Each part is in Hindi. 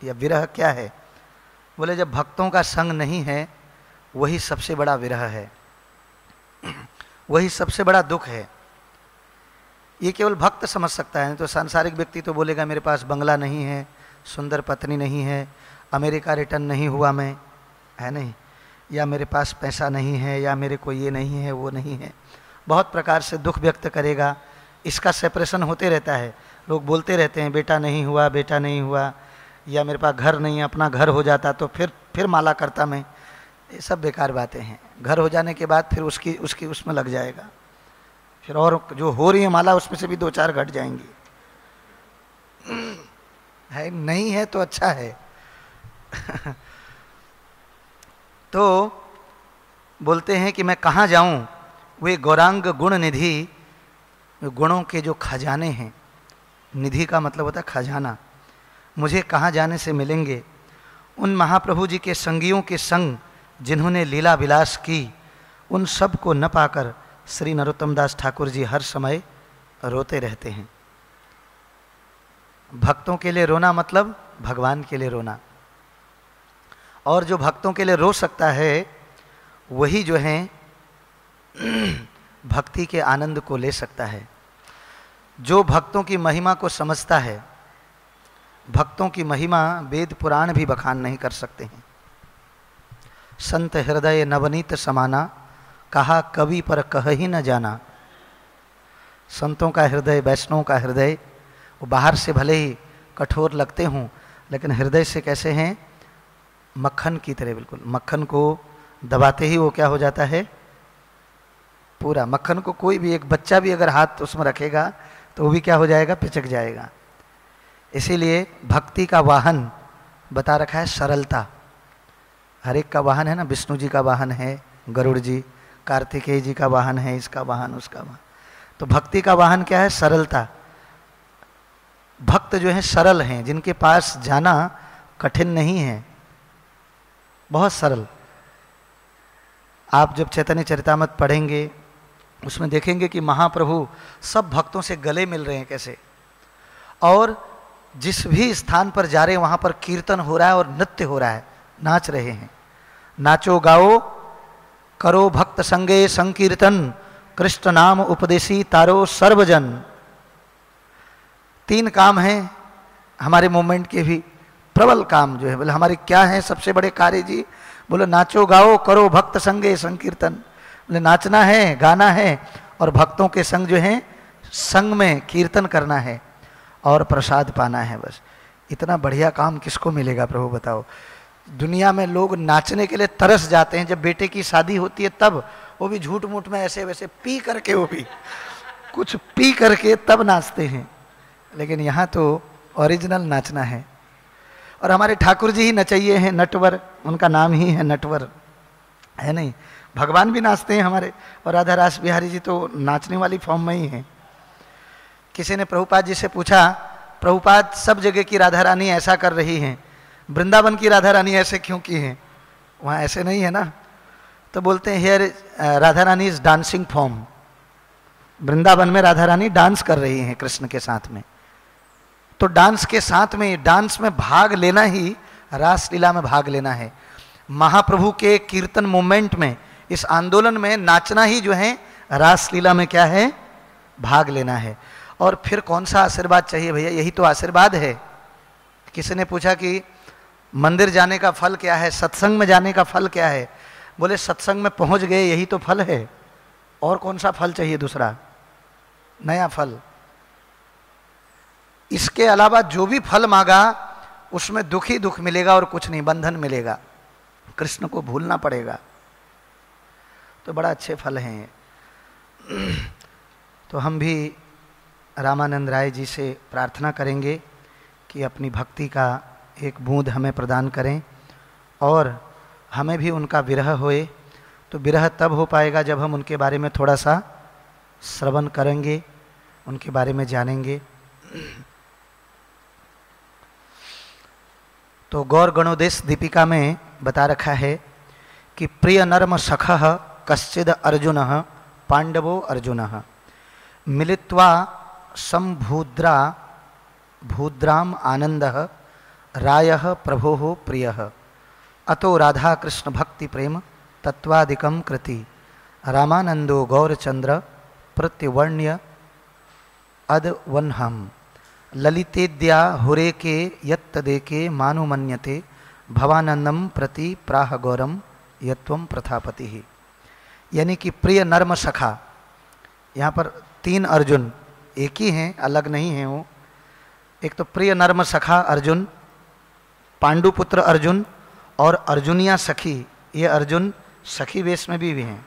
या विरह क्या है? बोले जब भक्तों का संग नहीं है वही सबसे बड़ा विरह है, वही सबसे बड़ा दुख है। ये केवल भक्त समझ सकता है, तो सांसारिक व्यक्ति तो बोलेगा मेरे पास बंगला नहीं है, सुंदर पत्नी नहीं है, अमेरिका रिटर्न नहीं हुआ मैं, है नहीं, या मेरे पास पैसा नहीं है, या मेरे को ये नहीं है वो नहीं है, बहुत प्रकार से दुख व्यक्त करेगा। इसका सेपरेशन होते रहता है, लोग बोलते रहते हैं बेटा नहीं हुआ, बेटा नहीं हुआ, या मेरे पास घर नहीं है, अपना घर हो जाता तो फिर माला करता मैं। ये सब बेकार बातें हैं। घर हो जाने के बाद फिर उसकी उसमें लग जाएगा, फिर और जो हो रही है माला उसमें से भी 2-4 घट जाएंगी। है नहीं है तो अच्छा है। तो बोलते हैं कि मैं कहाँ जाऊं, वे गौरांग गुण निधि, गुणों के जो खजाने हैं, निधि का मतलब होता है खजाना, मुझे कहाँ जाने से मिलेंगे। उन महाप्रभु जी के संगियों के संग जिन्होंने लीला विलास की, उन सब को न पाकर श्री नरोत्तम दास ठाकुर जी हर समय रोते रहते हैं। भक्तों के लिए रोना मतलब भगवान के लिए रोना, और जो भक्तों के लिए रो सकता है वही जो है भक्ति के आनंद को ले सकता है। जो भक्तों की महिमा को समझता है, भक्तों की महिमा वेद पुराण भी बखान नहीं कर सकते हैं। संत हृदय नवनीत समाना, कहा कवि पर कह ही न जाना। संतों का हृदय, वैष्णवों का हृदय, वो बाहर से भले ही कठोर लगते हों लेकिन हृदय से कैसे हैं? मक्खन की तरह, बिल्कुल मक्खन को दबाते ही वो क्या हो जाता है? पूरा मक्खन को कोई भी, एक बच्चा भी अगर हाथ उसमें रखेगा तो वो भी क्या हो जाएगा? पिचक जाएगा। इसीलिए भक्ति का वाहन बता रखा है सरलता। हर एक का वाहन है ना, विष्णु जी का वाहन है गरुड़ जी, कार्तिकेय जी का वाहन है इसका वाहन उसका वाहन। तो भक्ति का वाहन क्या है? सरलता। भक्त जो है सरल हैं, जिनके पास जाना कठिन नहीं है, बहुत सरल। आप जब चैतन्य चरितामृत पढ़ेंगे उसमें देखेंगे कि महाप्रभु सब भक्तों से गले मिल रहे हैं कैसे, और जिस भी स्थान पर जा रहे हैं वहां पर कीर्तन हो रहा है और नृत्य हो रहा है, नाच रहे हैं। नाचो गाओ करो भक्त संगे संकीर्तन, कृष्ण नाम उपदेशी तारो सर्वजन। 3 काम हैं हमारे मूवमेंट के भी, प्रबल काम जो है। बोले हमारे क्या है सबसे बड़े कार्य जी? बोले नाचो गाओ करो भक्त संगे संकीर्तन। बोले नाचना है, गाना है, और भक्तों के संग जो है संग में कीर्तन करना है, और प्रसाद पाना है। बस इतना बढ़िया काम किसको मिलेगा प्रभु बताओ? दुनिया में लोग नाचने के लिए तरस जाते हैं, जब बेटे की शादी होती है तब, वो भी झूठ मूठ में ऐसे वैसे पी करके, वो भी कुछ पी करके तब नाचते हैं। लेकिन यहाँ तो ओरिजिनल नाचना है। और हमारे ठाकुर जी ही नचैये हैं, नटवर, उनका नाम ही है नटवर, है नहीं? भगवान भी नाचते हैं हमारे, और राधा रास बिहारी जी तो नाचने वाली फॉर्म में ही हैं। किसी ने प्रभुपाद जी से पूछा, प्रभुपाद सब जगह की राधा रानी ऐसा कर रही हैं, वृंदावन की राधा रानी ऐसे क्यों की हैं? वहाँ ऐसे नहीं है ना। तो बोलते हैं here Radha Rani is dancing form. Vrindavan में राधा रानी डांस कर रही हैं कृष्ण के साथ में। तो डांस के साथ में, डांस में भाग लेना ही रासलीला में भाग लेना है। महाप्रभु के कीर्तन मूवमेंट में, इस आंदोलन में नाचना ही जो है रासलीला में क्या है? भाग लेना है। और फिर कौन सा आशीर्वाद चाहिए भैया? यही तो आशीर्वाद है। किसी ने पूछा कि मंदिर जाने का फल क्या है, सत्संग में जाने का फल क्या है? बोले सत्संग में पहुंच गए यही तो फल है, और कौन सा फल चाहिए दूसरा नया फल? इसके अलावा जो भी फल मांगा उसमें दुख ही दुख मिलेगा और कुछ नहीं, बंधन मिलेगा, कृष्ण को भूलना पड़ेगा। तो बड़ा अच्छे फल हैं। तो हम भी रामानंद राय जी से प्रार्थना करेंगे कि अपनी भक्ति का एक बूंद हमें प्रदान करें, और हमें भी उनका विरह होए। तो विरह तब हो पाएगा जब हम उनके बारे में थोड़ा सा श्रवण करेंगे, उनके बारे में जानेंगे। तो गौर गणोदेश दीपिका में बता रखा है कि प्रिय नर्म सखः कश्चिद अर्जुनः पांडवो अर्जुनः मिलित्वा संभूद्रा भूद्राम आनंदः रायः प्रभोः प्रियः अतो राधा कृष्ण भक्ति प्रेम तत्वादिकं कृति रामानंदो गौरचंद्र प्रत्यवर्ण्य अदवन्हम ललितेद्या हुरेके यत्तदेके मानुमन्यते भवानंदम प्रति प्राह गौरम यत्वम प्रथापति। यानी कि प्रिय नर्म सखा, यहाँ पर 3 अर्जुन एक ही हैं, अलग नहीं हैं वो। एक तो प्रिय नर्म सखा अर्जुन, पांडुपुत्र अर्जुन और अर्जुनिया सखी। ये अर्जुन सखी वेश में भी हैं,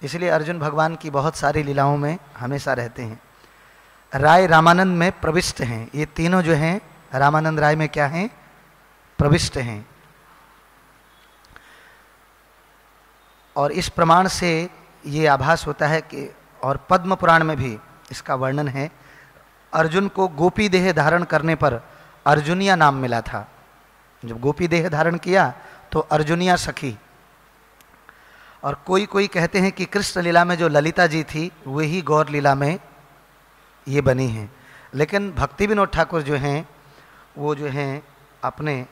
इसलिए अर्जुन भगवान की बहुत सारी लीलाओं में हमेशा रहते हैं। राय रामानंद में प्रविष्ट हैं। ये तीनों जो हैं रामानंद राय में क्या हैं? प्रविष्ट हैं। और इस प्रमाण से ये आभास होता है कि, और पद्म पुराण में भी इसका वर्णन है, अर्जुन को गोपी देह धारण करने पर अर्जुनिया नाम मिला था। जब गोपी देह धारण किया तो अर्जुनिया सखी। और कोई कोई कहते हैं कि कृष्ण लीला में जो ललिता जी थी वही गौर लीला में ये बनी हैं। लेकिन भक्ति विनोद ठाकुर जो हैं वो जो हैं अपने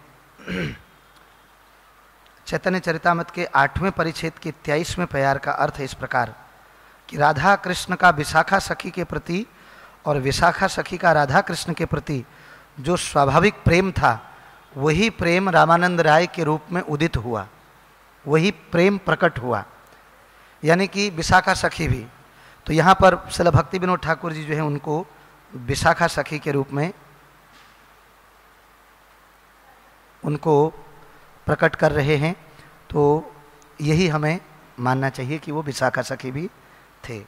चैतन्य चरितामृत के 8वें परिच्छेद के 23वें प्यार का अर्थ है इस प्रकार कि राधा कृष्ण का विशाखा सखी के प्रति और विशाखा सखी का राधा कृष्ण के प्रति जो स्वाभाविक प्रेम था वही प्रेम रामानंद राय के रूप में उदित हुआ, वही प्रेम प्रकट हुआ। यानी कि विशाखा सखी भी, तो यहाँ पर श्रील भक्ति विनोद ठाकुर जी जो है उनको विशाखा सखी के रूप में उनको प्रकट कर रहे हैं। तो यही हमें मानना चाहिए कि वो विशाखा सखी भी थे।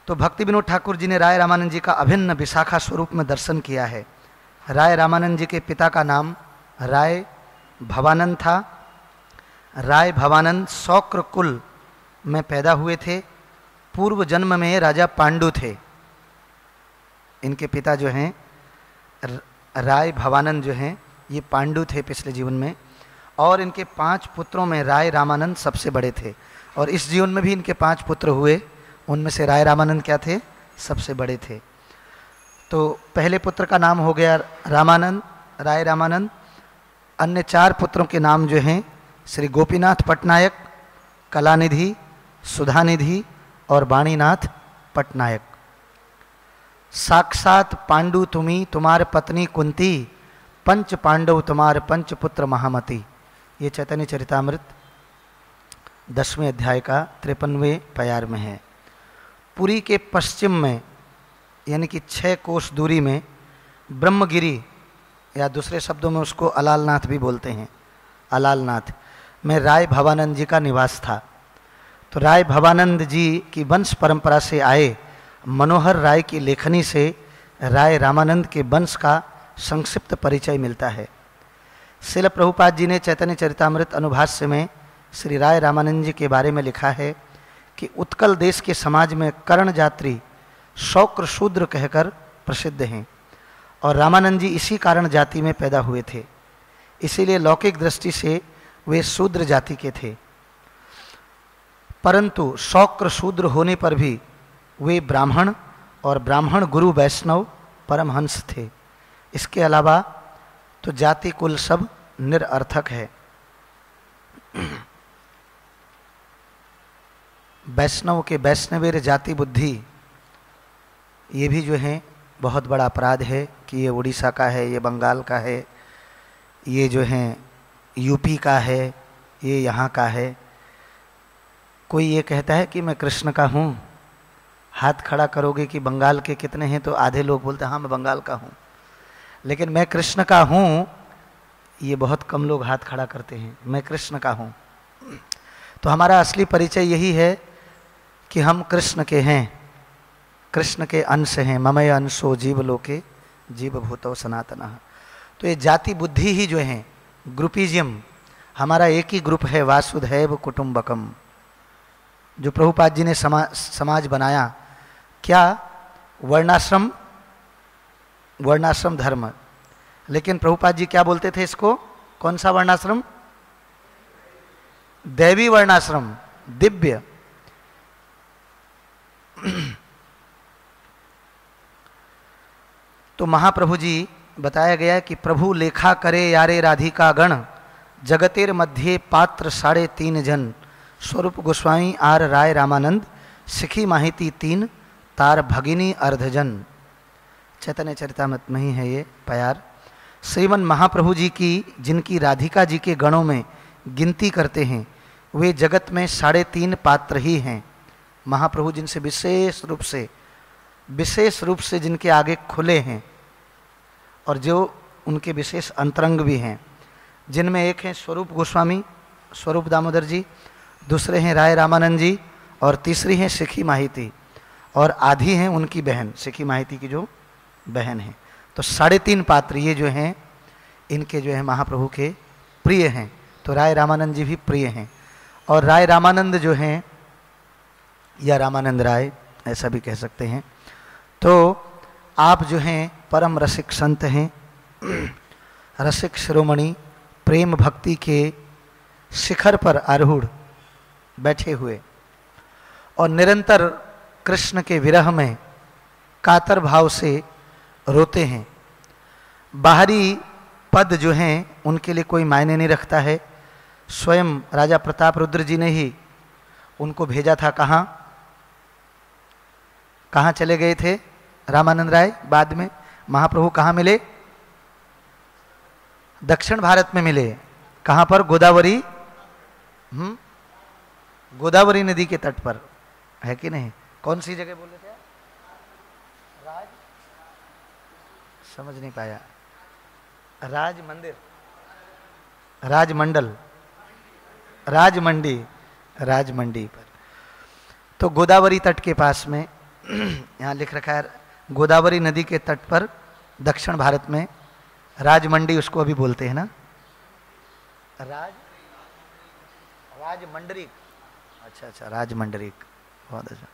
तो भक्ति विनोद ठाकुर जी ने राय रामानंद जी का अभिन्न विशाखा स्वरूप में दर्शन किया है। राय रामानंद जी के पिता का नाम राय भवानंद था। राय भवानंद शौक्र कुल में पैदा हुए थे। पूर्व जन्म में राजा पांडु थे। इनके पिता जो हैं राय भवानंद जो हैं ये पांडु थे पिछले जीवन में। और इनके 5 पुत्रों में राय रामानंद सबसे बड़े थे। और इस जीवन में भी इनके 5 पुत्र हुए, उनमें से राय रामानंद क्या थे? सबसे बड़े थे। तो पहले पुत्र का नाम हो गया रामानंद, राय रामानंद। अन्य 4 पुत्रों के नाम जो हैं श्री गोपीनाथ पटनायक, कलानिधि, सुधानिधि और वाणीनाथ पटनायक। साक्षात पांडु तुम्ही तुम्हारे पत्नी कुंती, पंच पांडव तुम्हारे पंच पुत्र महामती। ये चैतन्य चरितामृत 10वें अध्याय का 53वें प्यार में है। पुरी के पश्चिम में यानी कि 6 कोस दूरी में ब्रह्मगिरी, या दूसरे शब्दों में उसको अलालनाथ भी बोलते हैं, अलालनाथ में राय भवानंद जी का निवास था। तो राय भवानंद जी की वंश परंपरा से आए मनोहर राय की लेखनी से राय रामानंद के वंश का संक्षिप्त परिचय मिलता है। श्रील प्रभुपाद जी ने चैतन्य चरितामृत अनुभाष्य में श्री राय रामानंद जी के बारे में लिखा है कि उत्कल देश के समाज में कर्ण जात्री शौक्र शूद्र कहकर प्रसिद्ध हैं और रामानंद जी इसी कारण जाति में पैदा हुए थे। इसीलिए लौकिक दृष्टि से वे शूद्र जाति के थे, परंतु शौक्र शूद्र होने पर भी वे ब्राह्मण और ब्राह्मण गुरु वैष्णव परमहंस थे। इसके अलावा तो जाति कुल सब निरर्थक है। वैष्णव के वैष्णवेर जाति बुद्धि, ये भी जो है बहुत बड़ा अपराध है कि ये उड़ीसा का है, ये बंगाल का है, ये जो है यूपी का है, ये यहाँ का है। कोई ये कहता है कि मैं कृष्ण का हूँ, हाथ खड़ा करोगे कि बंगाल के कितने हैं तो आधे लोग बोलते हैं हाँ मैं बंगाल का हूँ, लेकिन मैं कृष्ण का हूँ ये बहुत कम लोग हाथ खड़ा करते हैं, मैं कृष्ण का हूँ। तो हमारा असली परिचय यही है कि हम कृष्ण के हैं, कृष्ण के अंश हैं। ममय अंशो जीव लोके जीव भूतो सनातनः। तो ये जाति बुद्धि ही जो है, ग्रुपिज्म, हमारा एक ही ग्रुप है, वासुधैव कुटुंबकम, जो प्रभुपाद जी ने समाज बनाया। क्या? वर्णाश्रम, वर्णाश्रम धर्म। लेकिन प्रभुपाद जी क्या बोलते थे इसको? कौन सा वर्णाश्रम? दैवी वर्णाश्रम, दिव्य। तो महाप्रभु जी बताया गया कि प्रभु लेखा करे यारे राधिका गण, जगतेर मध्य पात्र 3.5 जन, स्वरूप गोस्वामी आर राय रामानंद, सिखी माहिती 3, तार भगिनी अर्धजन। चैतन्य चरितामृत में ही है ये प्यार। श्रीमन महाप्रभु जी की जिनकी राधिका जी के गणों में गिनती करते हैं, वे जगत में 3.5 पात्र ही हैं। महाप्रभु जिनसे विशेष रूप से जिनके आगे खुले हैं और जो उनके विशेष अंतरंग भी हैं, जिनमें एक हैं स्वरूप गोस्वामी, स्वरूप दामोदर जी, दूसरे हैं राय रामानंद जी, और तीसरी हैं सिखी माहिती, और आधी हैं उनकी बहन, सिखी माहिती की जो बहन है। तो 3.5 पात्र ये जो हैं इनके जो है महाप्रभु के प्रिय हैं। तो राय रामानंद जी भी प्रिय हैं, और राय रामानंद जो हैं या रामानंद राय ऐसा भी कह सकते हैं। तो आप जो हैं परम रसिक संत हैं, रसिक शिरोमणि, प्रेम भक्ति के शिखर पर आरूढ़ बैठे हुए, और निरंतर कृष्ण के विरह में कातर भाव से रोते हैं। बाहरी पद जो हैं उनके लिए कोई मायने नहीं रखता है। स्वयं राजा प्रताप रुद्र जी ने ही उनको भेजा था। कहाँ चले गए थे रामानंद राय? बाद में महाप्रभु कहाँ मिले? दक्षिण भारत में मिले। कहाँ पर? गोदावरी, गोदावरी नदी के तट पर, है कि नहीं? कौन सी जगह बोले थे? राज, समझ नहीं पाया। राज मंदिर, राजमंडल, राजमंडी, राजमंडी पर। तो गोदावरी तट के पास में यहाँ लिख रखा है, गोदावरी नदी के तट पर दक्षिण भारत में राजमंडी उसको अभी बोलते हैं ना, राजमंडरिक। अच्छा, राजमंडरिक, बहुत अच्छा।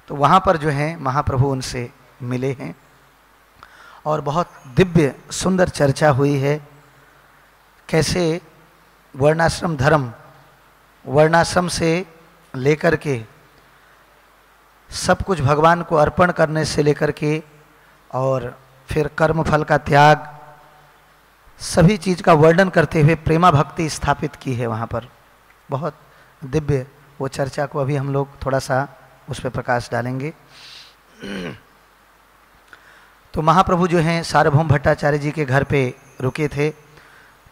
तो वहाँ पर जो है महाप्रभु उनसे मिले हैं और बहुत दिव्य सुंदर चर्चा हुई है। कैसे वर्णाश्रम धर्म, वर्णाश्रम से लेकर के सब कुछ भगवान को अर्पण करने से लेकर के, और फिर कर्म फल का त्याग, सभी चीज़ का वर्णन करते हुए प्रेमा भक्ति स्थापित की है वहाँ पर। बहुत दिव्य वो चर्चा को अभी हम लोग थोड़ा सा उस पर प्रकाश डालेंगे। तो महाप्रभु जो हैं सार्वभौम भट्टाचार्य जी के घर पे रुके थे।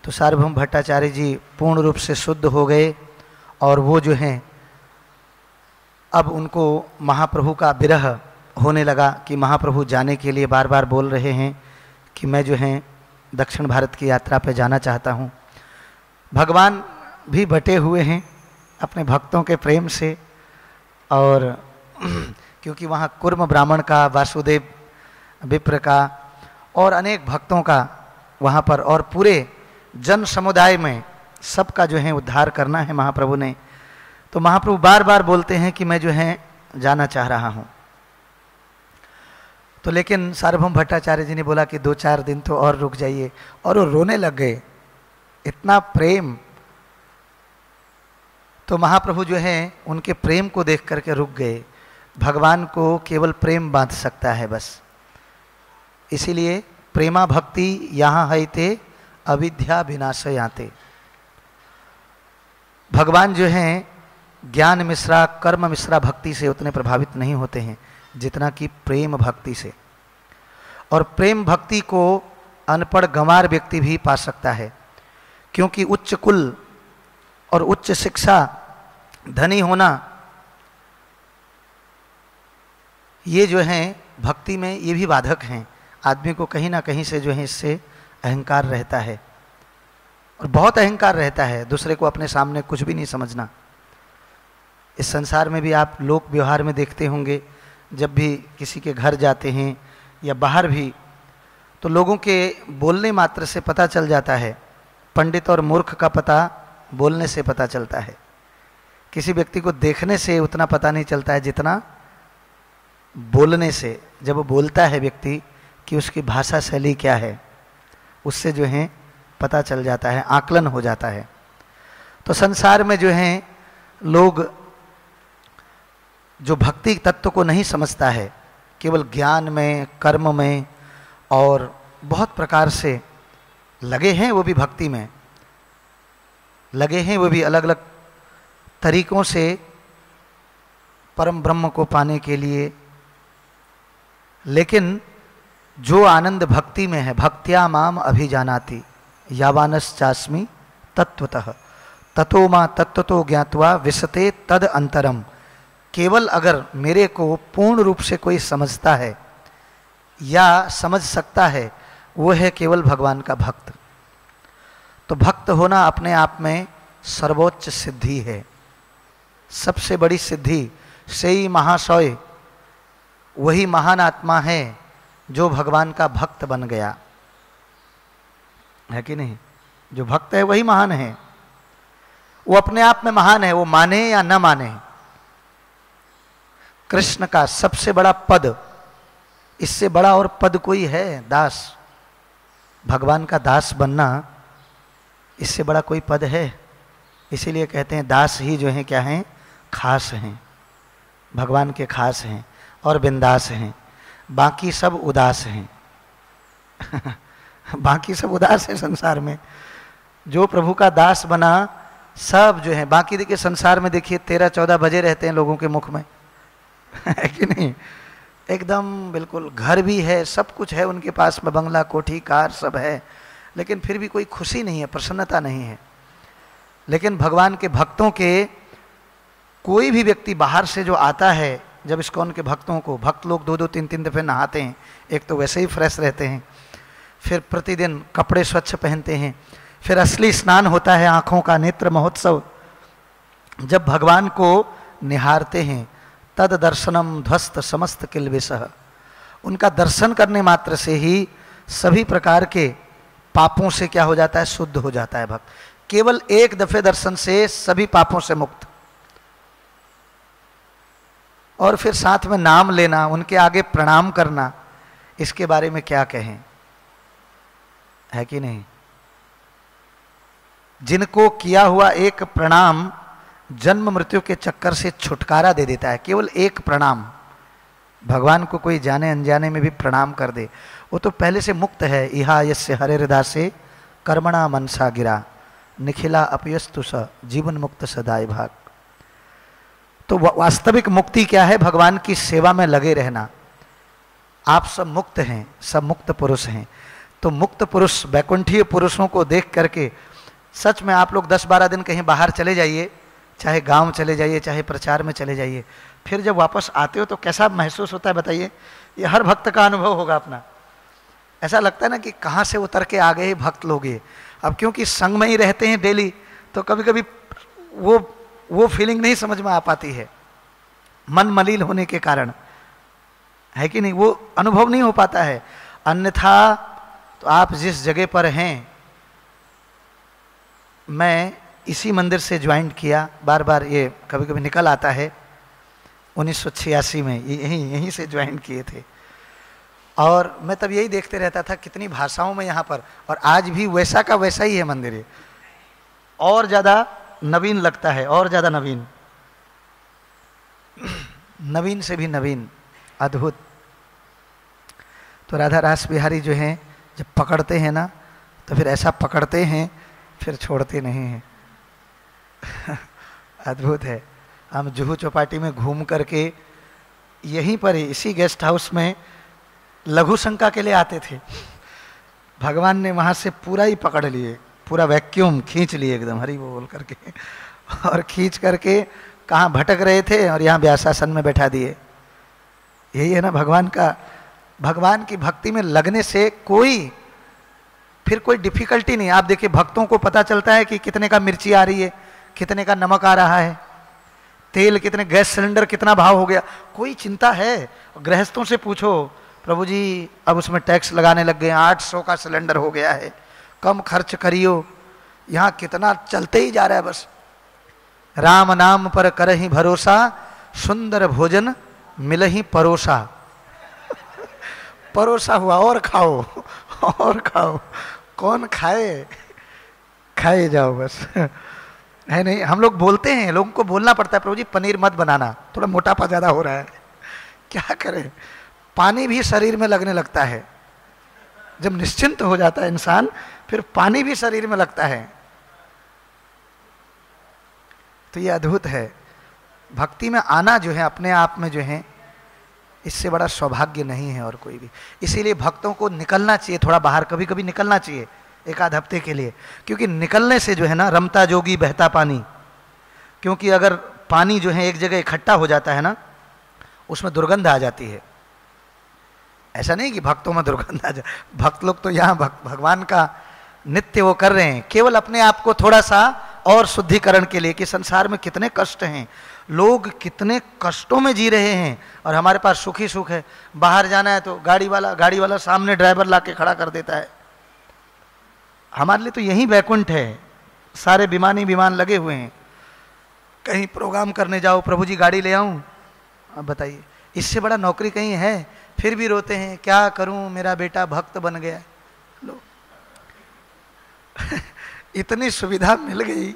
तो सार्वभौम भट्टाचार्य जी पूर्ण रूप से शुद्ध हो गए, और वो जो हैं अब उनको महाप्रभु का विरह होने लगा कि महाप्रभु जाने के लिए बार बार बोल रहे हैं कि मैं जो हैं दक्षिण भारत की यात्रा पे जाना चाहता हूँ। भगवान भी बटे हुए हैं अपने भक्तों के प्रेम से, और क्योंकि वहाँ कुर्म ब्राह्मण का, वासुदेव विप्र का, और अनेक भक्तों का वहाँ पर, और पूरे जन समुदाय में सबका जो है उद्धार करना है महाप्रभु ने। तो महाप्रभु बार बार बोलते हैं कि मैं जो है जाना चाह रहा हूँ। तो लेकिन सार्वभौम भट्टाचार्य जी ने बोला कि 2-4 दिन तो और रुक जाइए, और वो रोने लग गए, इतना प्रेम। तो महाप्रभु जो है उनके प्रेम को देख करके रुक गए। भगवान को केवल प्रेम बांध सकता है बस, इसीलिए प्रेमा भक्ति यहाँ है ते अविद्या विनाशय आते। भगवान जो हैं ज्ञान मिश्रा, कर्म मिश्रा भक्ति से उतने प्रभावित नहीं होते हैं जितना कि प्रेम भक्ति से। और प्रेम भक्ति को अनपढ़ गंवार व्यक्ति भी पा सकता है, क्योंकि उच्च कुल और उच्च शिक्षा, धनी होना, ये जो हैं भक्ति में ये भी बाधक हैं। आदमी को कहीं ना कहीं से जो है इससे अहंकार रहता है, और बहुत अहंकार रहता है, दूसरे को अपने सामने कुछ भी नहीं समझना। इस संसार में भी आप लोक व्यवहार में देखते होंगे, जब भी किसी के घर जाते हैं या बाहर भी, तो लोगों के बोलने मात्र से पता चल जाता है। पंडित और मूर्ख का पता बोलने से पता चलता है। किसी व्यक्ति को देखने से उतना पता नहीं चलता है जितना बोलने से। जब वो बोलता है व्यक्ति कि उसकी भाषा शैली क्या है, उससे जो है पता चल जाता है, आकलन हो जाता है। तो संसार में जो हैं लोग जो भक्ति तत्व को नहीं समझता है, केवल ज्ञान में, कर्म में और बहुत प्रकार से लगे हैं, वो भी भक्ति में लगे हैं, वो भी अलग अलग तरीकों से परम ब्रह्म को पाने के लिए। लेकिन जो आनंद भक्ति में है, भक्त्या माम अभिजानाति यावानस चास्मि तत्वतः ततो मां तत्वतो ज्ञात्वा विशते तद अंतरम। केवल अगर मेरे को पूर्ण रूप से कोई समझता है या समझ सकता है, वो है केवल भगवान का भक्त। तो भक्त होना अपने आप में सर्वोच्च सिद्धि है, सबसे बड़ी सिद्धि। से ही महाशय, वही महान आत्मा है जो भगवान का भक्त बन गया है कि नहीं। जो भक्त है वही महान है, वो अपने आप में महान है, वो माने या न माने। कृष्ण का सबसे बड़ा पद, इससे बड़ा और पद कोई है? दास। भगवान का दास बनना, इससे बड़ा कोई पद है? इसीलिए कहते हैं दास ही जो है क्या हैं? खास हैं, भगवान के खास हैं और बिंदास हैं, बाकी सब उदास हैं। बाकी सब उदास हैं संसार में। जो प्रभु का दास बना, सब जो है, बाकी देखिए संसार में देखिए 13-14 बजे रहते हैं लोगों के मुख में। है कि नहीं? एकदम बिल्कुल घर भी है, सब कुछ है उनके पास में, बंगला कोठी कार सब है, लेकिन फिर भी कोई खुशी नहीं है, प्रसन्नता नहीं है। लेकिन भगवान के भक्तों के कोई भी व्यक्ति बाहर से जो आता है, जब इस्कॉन के भक्तों को, भक्त लोग 2-2 3-3 दफे नहाते हैं, एक तो वैसे ही फ्रेश रहते हैं, फिर प्रतिदिन कपड़े स्वच्छ पहनते हैं, फिर असली स्नान होता है, आंखों का नेत्र महोत्सव। जब भगवान को निहारते हैं, तद दर्शनम ध्वस्त समस्त किल्बिषः। उनका दर्शन करने मात्र से ही सभी प्रकार के पापों से क्या हो जाता है? शुद्ध हो जाता है भक्त। केवल एक दफे दर्शन से सभी पापों से मुक्त। और फिर साथ में नाम लेना, उनके आगे प्रणाम करना, इसके बारे में क्या कहें? है कि नहीं? जिनको किया हुआ एक प्रणाम जन्म मृत्यु के चक्कर से छुटकारा दे देता है। केवल एक प्रणाम, भगवान को कोई जाने अनजाने में भी प्रणाम कर दे, वो तो पहले से मुक्त है। इहा यस्य हरे हृदय से कर्मणा मनसा गिरा निखिला अपयस्तु स जीवन मुक्त सदाई भाग। तो वास्तविक मुक्ति क्या है? भगवान की सेवा में लगे रहना। आप सब मुक्त हैं, सब मुक्त पुरुष हैं। तो मुक्त पुरुष, वैकुंठीय पुरुषों को देख करके सच में आप लोग 10-12 दिन कहीं बाहर चले जाइए, चाहे गांव चले जाइए, चाहे प्रचार में चले जाइए, फिर जब वापस आते हो तो कैसा महसूस होता है बताइए? ये हर भक्त का अनुभव होगा अपना। ऐसा लगता है ना कि कहाँ से उतर के आ गए भक्त लोग ये। अब क्योंकि संग में ही रहते हैं डेली, तो कभी कभी वो फीलिंग नहीं समझ में आ पाती है, मन मलिन होने के कारण, है कि नहीं? वो अनुभव नहीं हो पाता है। अन्यथा तो आप जिस जगह पर हैं, मैं इसी मंदिर से ज्वाइन किया, बार बार ये कभी कभी निकल आता है, 1986 में यहीं से ज्वाइन किए थे। और मैं तब यही देखते रहता था कितनी भाषाओं में यहाँ पर, और आज भी वैसा का वैसा ही है मंदिर ये, और ज़्यादा नवीन लगता है, और ज़्यादा नवीन, नवीन से भी नवीन, अद्भुत। तो राधा रास बिहारी जो हैं, जब पकड़ते हैं ना, तो फिर ऐसा पकड़ते हैं, फिर छोड़ते नहीं हैं। अद्भुत है। हम जुहू चौपाटी में घूम करके यहीं पर ही इसी गेस्ट हाउस में लघु शंका के लिए आते थे। भगवान ने वहाँ से पूरा ही पकड़ लिए, पूरा वैक्यूम खींच लिए एकदम, हरि बोल करके, और खींच करके कहाँ भटक रहे थे और यहाँ व्यासासन में बैठा दिए। यही है ना भगवान का। भगवान की भक्ति में लगने से फिर कोई डिफिकल्टी नहीं। आप देखिए भक्तों को पता चलता है कि कितने का मिर्ची आ रही है, कितने का नमक आ रहा है, तेल कितने, गैस सिलेंडर कितना भाव हो गया, कोई चिंता है? गृहस्थों से पूछो, प्रभु जी अब उसमें टैक्स लगाने लग गए, 800 का सिलेंडर हो गया है, कम खर्च करियो। यहाँ कितना चलते ही जा रहा है बस। राम नाम पर करहि भरोसा, सुंदर भोजन मिलहि परोसा। परोसा हुआ, और खाओ और खाओ, कौन खाए? खाए जाओ बस। है नहीं? हम लोग बोलते हैं, लोगों को बोलना पड़ता है, प्रभु जी पनीर मत बनाना, थोड़ा मोटापा ज़्यादा हो रहा है। क्या करें? पानी भी शरीर में लगने लगता है जब निश्चिंत हो जाता है इंसान, फिर पानी भी शरीर में लगता है। तो ये अद्भुत है। भक्ति में आना जो है अपने आप में जो है, इससे बड़ा सौभाग्य नहीं है और कोई भी। इसीलिए भक्तों को निकलना चाहिए थोड़ा बाहर, कभी कभी निकलना चाहिए एक आध हफ्ते के लिए, क्योंकि निकलने से जो है ना, रमता जोगी बहता पानी। क्योंकि अगर पानी जो है एक जगह इकट्ठा हो जाता है ना, उसमें दुर्गंध आ जाती है। ऐसा नहीं कि भक्तों में दुर्गंध आ जाए, भक्त लोग तो यहाँ भगवान का नित्य वो कर रहे हैं, केवल अपने आप को थोड़ा सा और शुद्धिकरण के लिए, कि संसार में कितने कष्ट हैं, लोग कितने कष्टों में जी रहे हैं, और हमारे पास सुख ही सुख है। बाहर जाना है तो गाड़ी वाला सामने ड्राइवर ला के खड़ा कर देता है। हमारे लिए तो यही वैकुंठ है, सारे विमान लगे हुए हैं। कहीं प्रोग्राम करने जाओ, प्रभु जी गाड़ी ले आऊं, अब बताइए इससे बड़ा नौकरी कहीं है? फिर भी रोते हैं, क्या करूं मेरा बेटा भक्त बन गया। लो इतनी सुविधा मिल गई,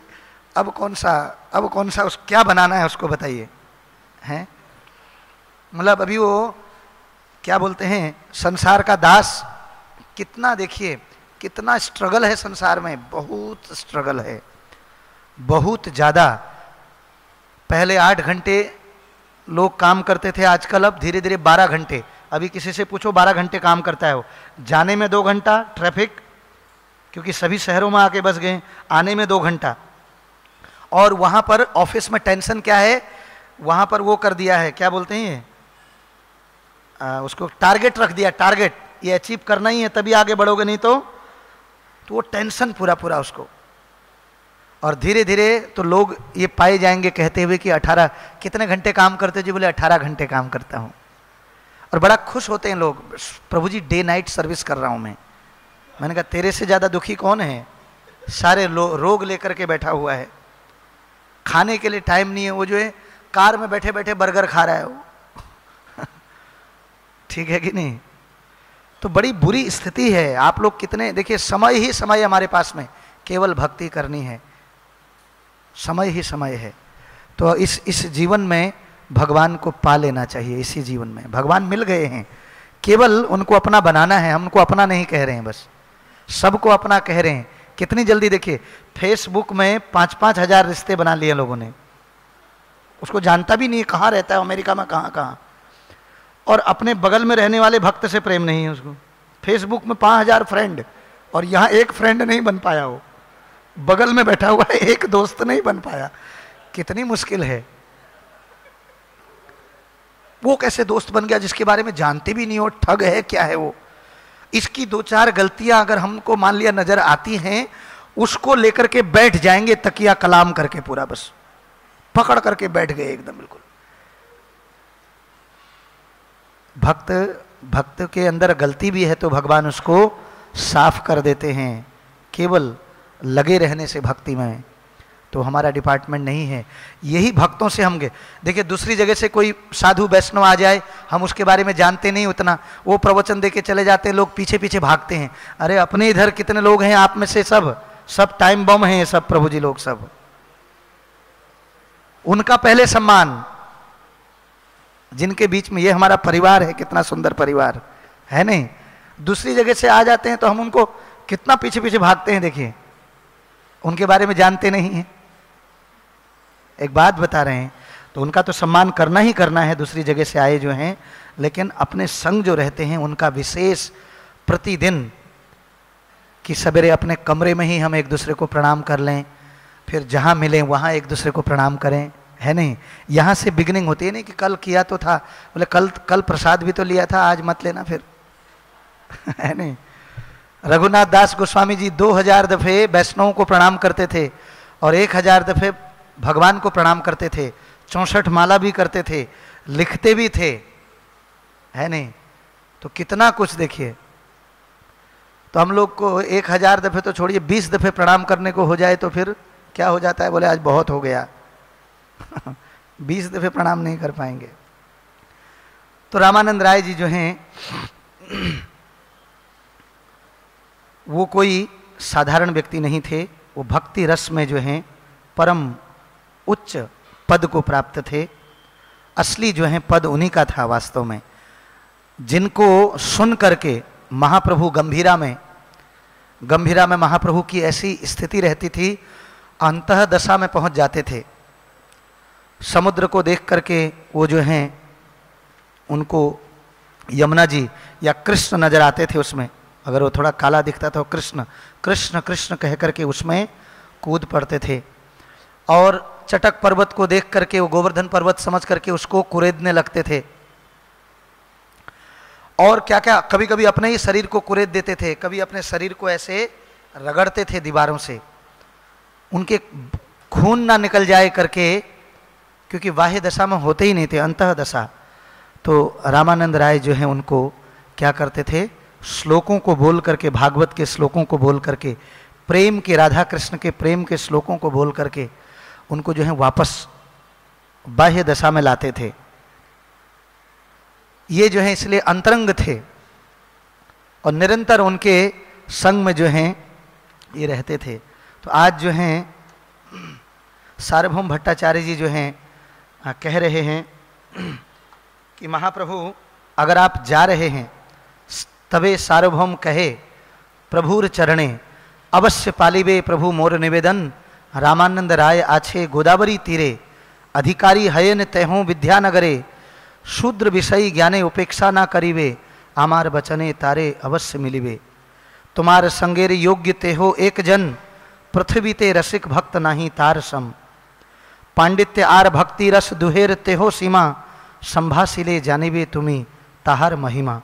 अब कौन सा उस क्या बनाना है उसको बताइए, हैं? मतलब अभी वो क्या बोलते हैं, संसार का दास। कितना देखिए, कितना स्ट्रगल है संसार में, बहुत स्ट्रगल है, बहुत ज़्यादा। पहले 8 घंटे लोग काम करते थे, आजकल अब धीरे धीरे 12 घंटे। अभी किसी से पूछो 12 घंटे काम करता है वो। जाने में 2 घंटा ट्रैफिक, क्योंकि सभी शहरों में आके बस गए, आने में 2 घंटा। और वहाँ पर ऑफिस में टेंशन क्या है, वहाँ पर वो कर दिया है, क्या बोलते हैं ये, उसको टारगेट रख दिया, टारगेट ये अचीव करना ही है तभी आगे बढ़ोगे, नहीं तो वो टेंशन पूरा उसको। और धीरे धीरे तो लोग ये पाए जाएंगे कहते हुए कि 18 कितने घंटे काम करते जी, बोले 18 घंटे काम करता हूँ। और बड़ा खुश होते हैं लोग, प्रभु जी डे नाइट सर्विस कर रहा हूँ मैं। मैंने कहा तेरे से ज़्यादा दुखी कौन है, सारे रोग लेकर के बैठा हुआ है, खाने के लिए टाइम नहीं है, वो जो है कार में बैठे बैठे बर्गर खा रहा है वो ठीक है कि नहीं? तो बड़ी बुरी स्थिति है। आप लोग कितने देखिए, समय ही समय हमारे पास में, केवल भक्ति करनी है, समय ही समय है। तो इस जीवन में भगवान को पा लेना चाहिए। इसी जीवन में भगवान मिल गए हैं, केवल उनको अपना बनाना है। हम उनको अपना नहीं कह रहे हैं, बस सबको अपना कह रहे हैं। कितनी जल्दी देखिए, फेसबुक में 5-5 हजार रिश्ते बना लिए लोगों ने, उसको जानता भी नहीं कहाँ रहता है, अमेरिका में कहाँ। और अपने बगल में रहने वाले भक्त से प्रेम नहीं है उसको। फेसबुक में 5000 फ्रेंड, और यहाँ एक फ्रेंड नहीं बन पाया, वो बगल में बैठा हुआ है, एक दोस्त नहीं बन पाया। कितनी मुश्किल है। वो कैसे दोस्त बन गया जिसके बारे में जानते भी नहीं हो, ठग है क्या है वो। इसकी 2-4 गलतियां अगर हमको मान लिया नजर आती हैं, उसको लेकर के बैठ जाएंगे तकिया कलाम करके, पूरा बस पकड़ करके बैठ गए एकदम बिल्कुल। भक्त के अंदर गलती भी है तो भगवान उसको साफ कर देते हैं, केवल लगे रहने से भक्ति में। तो हमारा डिपार्टमेंट नहीं है। यही भक्तों से हम गए। देखिए दूसरी जगह से कोई साधु वैष्णव आ जाए, हम उसके बारे में जानते नहीं उतना, वो प्रवचन दे के चले जाते हैं, लोग पीछे पीछे भागते हैं। अरे अपने इधर कितने लोग हैं आप में से, सब टाइम बम हैं, सब प्रभु जी लोग, सब उनका पहले सम्मान, जिनके बीच में ये हमारा परिवार है, कितना सुंदर परिवार है नहीं। दूसरी जगह से आ जाते हैं तो हम उनको कितना पीछे पीछे भागते हैं, देखिए उनके बारे में जानते नहीं हैं। एक बात बता रहे हैं, तो उनका तो सम्मान करना ही करना है, दूसरी जगह से आए जो हैं। लेकिन अपने संग जो रहते हैं उनका विशेष प्रतिदिन कि सवेरे अपने कमरे में ही हम एक दूसरे को प्रणाम कर लें, फिर जहाँ मिलें वहाँ एक दूसरे को प्रणाम करें, है नहीं। यहाँ से बिगनिंग होती है, नहीं कि कल किया तो था, बोले कल प्रसाद भी तो लिया था, आज मत लेना फिर है नहीं। रघुनाथ दास गोस्वामी जी 2000 दफे वैष्णवों को प्रणाम करते थे और 1000 दफे भगवान को प्रणाम करते थे, 64 माला भी करते थे, लिखते भी थे, है नहीं। तो कितना कुछ देखिए। तो हम लोग को 1000 दफे तो छोड़िए, 20 दफे प्रणाम करने को हो जाए तो फिर क्या हो जाता है, बोले आज बहुत हो गया 20 दफे प्रणाम नहीं कर पाएंगे। तो रामानंद राय जी जो हैं वो कोई साधारण व्यक्ति नहीं थे, वो भक्ति रस में जो हैं परम उच्च पद को प्राप्त थे। असली जो है पद उन्हीं का था वास्तव में, जिनको सुन करके महाप्रभु गंभीरा में महाप्रभु की ऐसी स्थिति रहती थी, अंतः दशा में पहुंच जाते थे। समुद्र को देख करके वो जो हैं उनको यमुना जी या कृष्ण नजर आते थे उसमें, अगर वो थोड़ा काला दिखता था वो कृष्ण कृष्ण कृष्ण कह करके उसमें कूद पड़ते थे। और चटक पर्वत को देख करके वो गोवर्धन पर्वत समझ करके उसको कुरेदने लगते थे। और क्या क्या, कभी कभी अपने ही शरीर को कुरेद देते थे, कभी अपने शरीर को ऐसे रगड़ते थे दीवारों से, उनके खून ना निकल जाए करके, क्योंकि बाह्य दशा में होते ही नहीं थे, अंतः दशा। तो रामानंद राय जो है उनको क्या करते थे, श्लोकों को बोल करके, भागवत के श्लोकों को बोल करके, प्रेम के, राधा कृष्ण के प्रेम के श्लोकों को बोल करके उनको जो है वापस बाह्य दशा में लाते थे। ये जो है इसलिए अंतरंग थे और निरंतर उनके संग में जो हैं ये रहते थे। तो आज जो हैं सार्वभौम भट्टाचार्य जी जो हैं कह रहे हैं कि महाप्रभु अगर आप जा रहे हैं तबे सार्वभौम कहे प्रभुर चरणे अवश्य पालिबे प्रभु मोर निवेदन, रामानंद राय आछे गोदावरी तीरे अधिकारी हयन तहों विद्यानगरे, शूद्र विषयी ज्ञाने उपेक्षा ना करीवे, आमार बचने तारे अवश्य मिलिवे, तुम्हार संगेर योग्य ते हो एक जन, पृथ्वी ते रसिक भक्त नाही तार सम, पांडित्य आर भक्ति रस दुहेर ते हो सीमा, संभासिले जानिबे तुम्ही ताहार महिमा,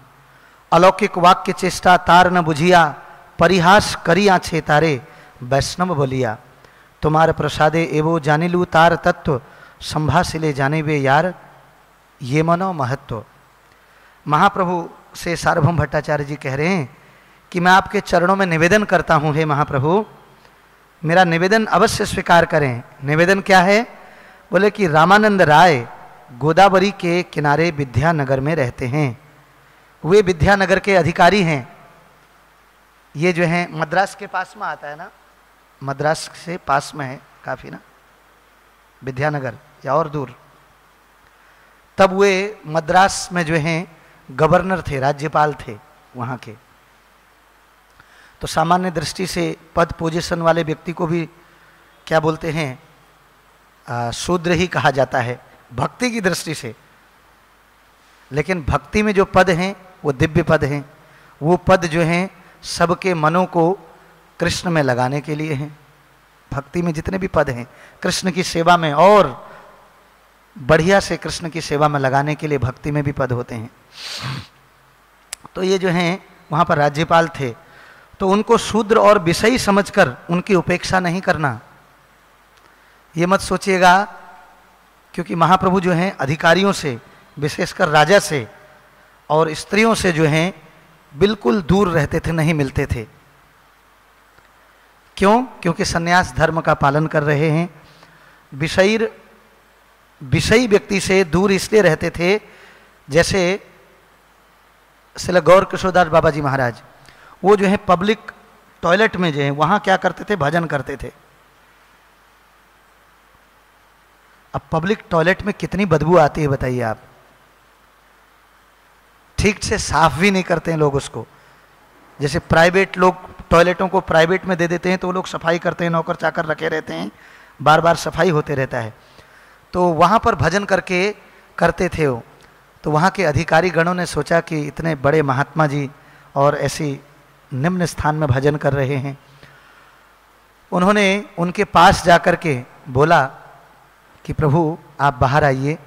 अलौकिक वाक्य चेष्टा तार न बुझिया, परिहास करिया छे तारे वैष्णव बोलिया, तुम्हार प्रसादे एवो जानिलू तार तत्व, संभासिले जानिबे यार ये मनो महत्व। महाप्रभु से सार्वभौम भट्टाचार्य जी कह रहे हैं कि मैं आपके चरणों में निवेदन करता हूँ, हे महाप्रभु मेरा निवेदन अवश्य स्वीकार करें। निवेदन क्या है? बोले कि रामानंद राय गोदावरी के किनारे विद्यानगर में रहते हैं, वे विद्यानगर के अधिकारी हैं। ये जो है मद्रास के पास में आता है ना, मद्रास से पास में है काफ़ी ना विद्यानगर, या और दूर। तब वे मद्रास में जो हैं गवर्नर थे, राज्यपाल थे वहाँ के। तो सामान्य दृष्टि से पद पोजीशन वाले व्यक्ति को भी क्या बोलते हैं, शूद्र ही कहा जाता है भक्ति की दृष्टि से। लेकिन भक्ति में जो पद हैं वो दिव्य पद हैं। वो पद जो हैं सबके मनों को कृष्ण में लगाने के लिए हैं। भक्ति में जितने भी पद हैं कृष्ण की सेवा में और बढ़िया से कृष्ण की सेवा में लगाने के लिए भक्ति में भी पद होते हैं। तो ये जो हैं वहाँ पर राज्यपाल थे, तो उनको शूद्र और विषयी समझकर उनकी उपेक्षा नहीं करना। ये मत सोचिएगा, क्योंकि महाप्रभु जो हैं अधिकारियों से, विशेषकर राजा से और स्त्रियों से जो हैं बिल्कुल दूर रहते थे, नहीं मिलते थे। क्यों? क्योंकि सन्यास धर्म का पालन कर रहे हैं। विषयी व्यक्ति से दूर इसलिए रहते थे, जैसे श्रील गौर किशोरदास बाबा जी महाराज, वो जो है पब्लिक टॉयलेट में जो है वहाँ क्या करते थे, भजन करते थे। अब पब्लिक टॉयलेट में कितनी बदबू आती है बताइए आप। ठीक से साफ भी नहीं करते हैं लोग उसको। जैसे प्राइवेट लोग टॉयलेटों को प्राइवेट में दे देते हैं तो वो लोग सफाई करते हैं, नौकर चाकर रखे रहते हैं, बार बार सफाई होते रहता है। तो वहाँ पर भजन करते थे वो। तो वहाँ के अधिकारी गणों ने सोचा कि इतने बड़े महात्मा जी और ऐसी निम्न स्थान में भजन कर रहे हैं। उन्होंने उनके पास जाकर के बोला कि प्रभु आप बाहर आइए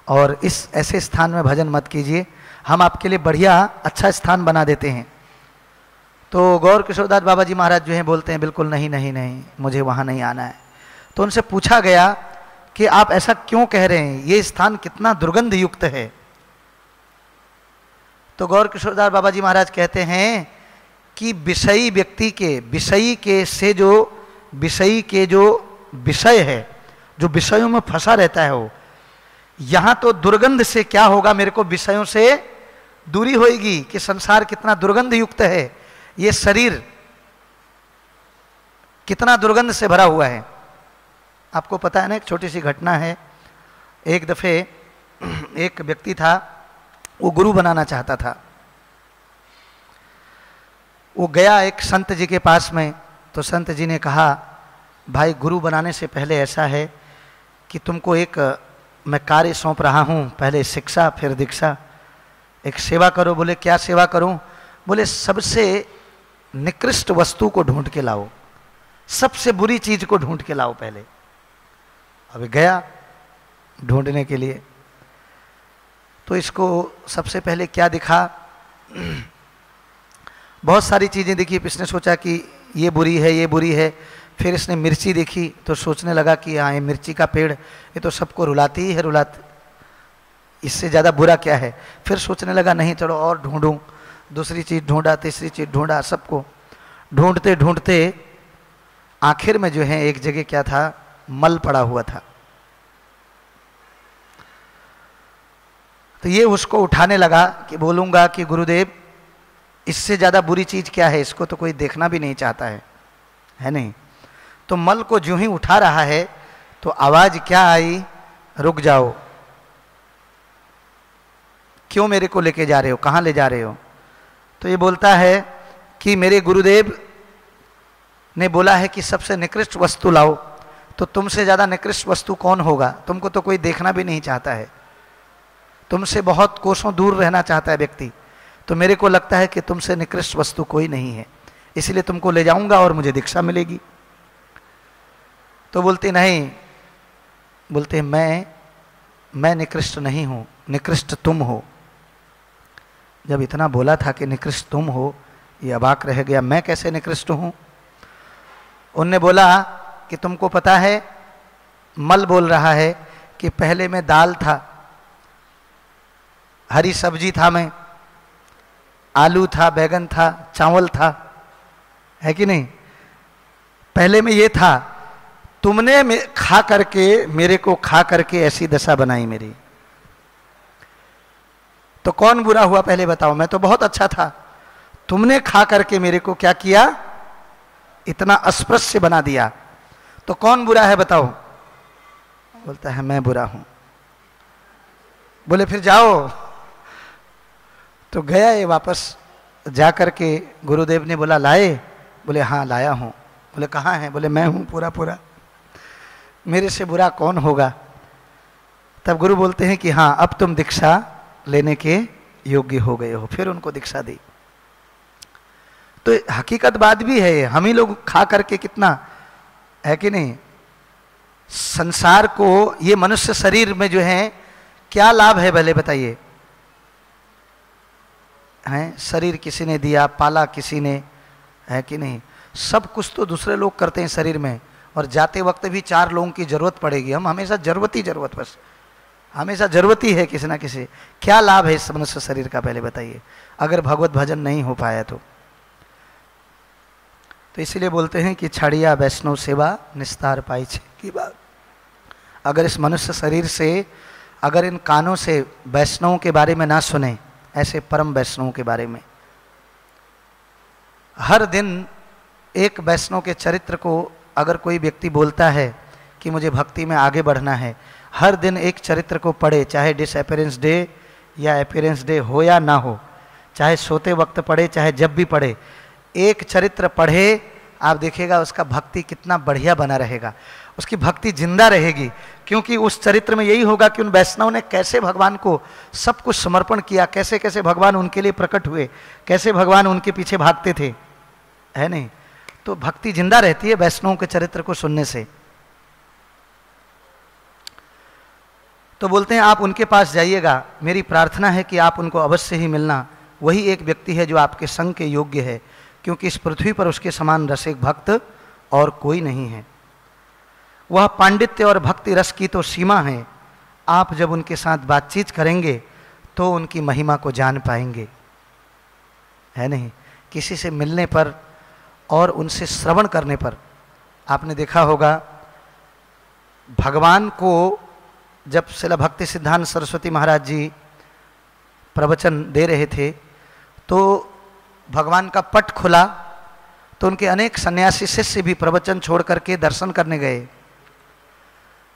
और इस ऐसे स्थान में भजन मत कीजिए, हम आपके लिए बढ़िया अच्छा स्थान बना देते हैं। तो गौर किशोरदास बाबा जी महाराज जो हैं बोलते हैं बिल्कुल नहीं नहीं नहीं, मुझे वहाँ नहीं आना है। तो उनसे पूछा गया कि आप ऐसा क्यों कह रहे हैं, ये स्थान कितना दुर्गंध युक्त है। तो गौर किशोरदास बाबा जी महाराज कहते हैं कि विषयी व्यक्ति के, विषयी के जो विषय है, जो विषयों में फंसा रहता है वो, यहां तो दुर्गंध से क्या होगा, मेरे को विषयों से दूरी होगी कि संसार कितना दुर्गंध युक्त है, ये शरीर कितना दुर्गंध से भरा हुआ है। आपको पता है ना, एक छोटी सी घटना है। एक दफे एक व्यक्ति था, वो गुरु बनाना चाहता था। वो गया एक संत जी के पास में, तो संत जी ने कहा, भाई गुरु बनाने से पहले ऐसा है कि तुमको एक मैं कार्य सौंप रहा हूँ, पहले शिक्षा फिर दीक्षा, एक सेवा करो। बोले क्या सेवा करूँ? बोले सबसे निकृष्ट वस्तु को ढूंढ के लाओ, सबसे बुरी चीज को ढूंढ के लाओ पहले। अभी गया ढूंढने के लिए, तो इसको सबसे पहले क्या दिखा, बहुत सारी चीजें दिखी। इसने सोचा कि ये बुरी है, ये बुरी है। फिर इसने मिर्ची देखी तो सोचने लगा कि हाँ, ये मिर्ची का पेड़, ये तो सबको रुलाती ही है, रुलाती, इससे ज़्यादा बुरा क्या है। फिर सोचने लगा नहीं, चलो और ढूंढूं। दूसरी चीज़ ढूंढा, तीसरी चीज़ ढूंढा, सबको ढूंढते ढूंढते आखिर में जो है एक जगह क्या था, मल पड़ा हुआ था। तो ये उसको उठाने लगा कि बोलूंगा कि गुरुदेव इससे ज़्यादा बुरी चीज़ क्या है, इसको तो कोई देखना भी नहीं चाहता है नहीं। तो मल को जो ही उठा रहा है तो आवाज क्या आई, रुक जाओ, क्यों मेरे को लेके जा रहे हो, कहाँ ले जा रहे हो? तो ये बोलता है कि मेरे गुरुदेव ने बोला है कि सबसे निकृष्ट वस्तु लाओ, तो तुमसे ज़्यादा निकृष्ट वस्तु कौन होगा? तुमको तो कोई देखना भी नहीं चाहता है, तुमसे बहुत कोसों दूर रहना चाहता है व्यक्ति, तो मेरे को लगता है कि तुमसे निकृष्ट वस्तु कोई नहीं है, इसलिए तुमको ले जाऊंगा और मुझे दीक्षा मिलेगी। तो बोलते नहीं, बोलते मैं निकृष्ट नहीं हूं, निकृष्ट तुम हो। जब इतना बोला था कि निकृष्ट तुम हो, ये अबाक रह गया, मैं कैसे निकृष्ट हूं? उनने बोला कि तुमको पता है, मल बोल रहा है कि पहले में दाल था, हरी सब्जी था, मैं आलू था, बैगन था, चावल था, है कि नहीं? पहले में ये था, तुमने खा करके, मेरे को खा करके ऐसी दशा बनाई मेरी। तो कौन बुरा हुआ पहले बताओ? मैं तो बहुत अच्छा था, तुमने खा करके मेरे को क्या किया, इतना अस्पृश्य बना दिया, तो कौन बुरा है बताओ? बोलता है मैं बुरा हूं। बोले फिर जाओ। तो गया ये वापस, जा करके गुरुदेव ने बोला लाए? बोले हाँ लाया हूं। बोले कहाँ है? बोले मैं हूं पूरा पूरा, मेरे से बुरा कौन होगा? तब गुरु बोलते हैं कि हाँ अब तुम दीक्षा लेने के योग्य हो गए हो। फिर उनको दीक्षा दी। तो हकीकत बात भी है, हम ही लोग खा करके कितना, है कि नहीं? संसार को, ये मनुष्य शरीर में जो है क्या लाभ है भले बताइए? हैं, शरीर किसी ने दिया, पाला किसी ने, है कि नहीं? सब कुछ तो दूसरे लोग करते हैं शरीर में, और जाते वक्त भी 4 लोगों की जरूरत पड़ेगी। हम हमेशा जरूरत, बस हमेशा जरूरत ही है किसी ना किसी। क्या लाभ है इस मनुष्य शरीर का पहले बताइए, अगर भगवत भजन नहीं हो पाया तो इसीलिए बोलते हैं कि छड़िया वैष्णव सेवा निस्तार पाई छे की बात। अगर इस मनुष्य शरीर से, अगर इन कानों से वैष्णवों के बारे में ना सुने, ऐसे परम वैष्णवों के बारे में, हर दिन एक वैष्णव के चरित्र को अगर कोई व्यक्ति बोलता है कि मुझे भक्ति में आगे बढ़ना है, हर दिन एक चरित्र को पढ़े, चाहे डिसअपियरेंस डे या अपीयरेंस डे हो या ना हो, चाहे सोते वक्त पढ़े, चाहे जब भी पढ़े, एक चरित्र पढ़े, आप देखिएगा उसका भक्ति कितना बढ़िया बना रहेगा, उसकी भक्ति जिंदा रहेगी। क्योंकि उस चरित्र में यही होगा कि उन वैष्णव ने कैसे भगवान को सब कुछ समर्पण किया, कैसे कैसे भगवान उनके लिए प्रकट हुए, कैसे भगवान उनके पीछे भागते थे, है नहीं? तो भक्ति जिंदा रहती है वैष्णव के चरित्र को सुनने से। तो बोलते हैं आप उनके पास जाइएगा, मेरी प्रार्थना है कि आप उनको अवश्य ही मिलना। वही एक व्यक्ति है जो आपके संग के योग्य है, क्योंकि इस पृथ्वी पर उसके समान रसिक भक्त और कोई नहीं है। वह पांडित्य और भक्ति रस की तो सीमा है, आप जब उनके साथ बातचीत करेंगे तो उनकी महिमा को जान पाएंगे, है नहीं? किसी से मिलने पर और उनसे श्रवण करने पर, आपने देखा होगा भगवान को जब श्रील भक्ति सिद्धांत सरस्वती महाराज जी प्रवचन दे रहे थे, तो भगवान का पट खुला, तो उनके अनेक सन्यासी शिष्य भी प्रवचन छोड़ करके दर्शन करने गए।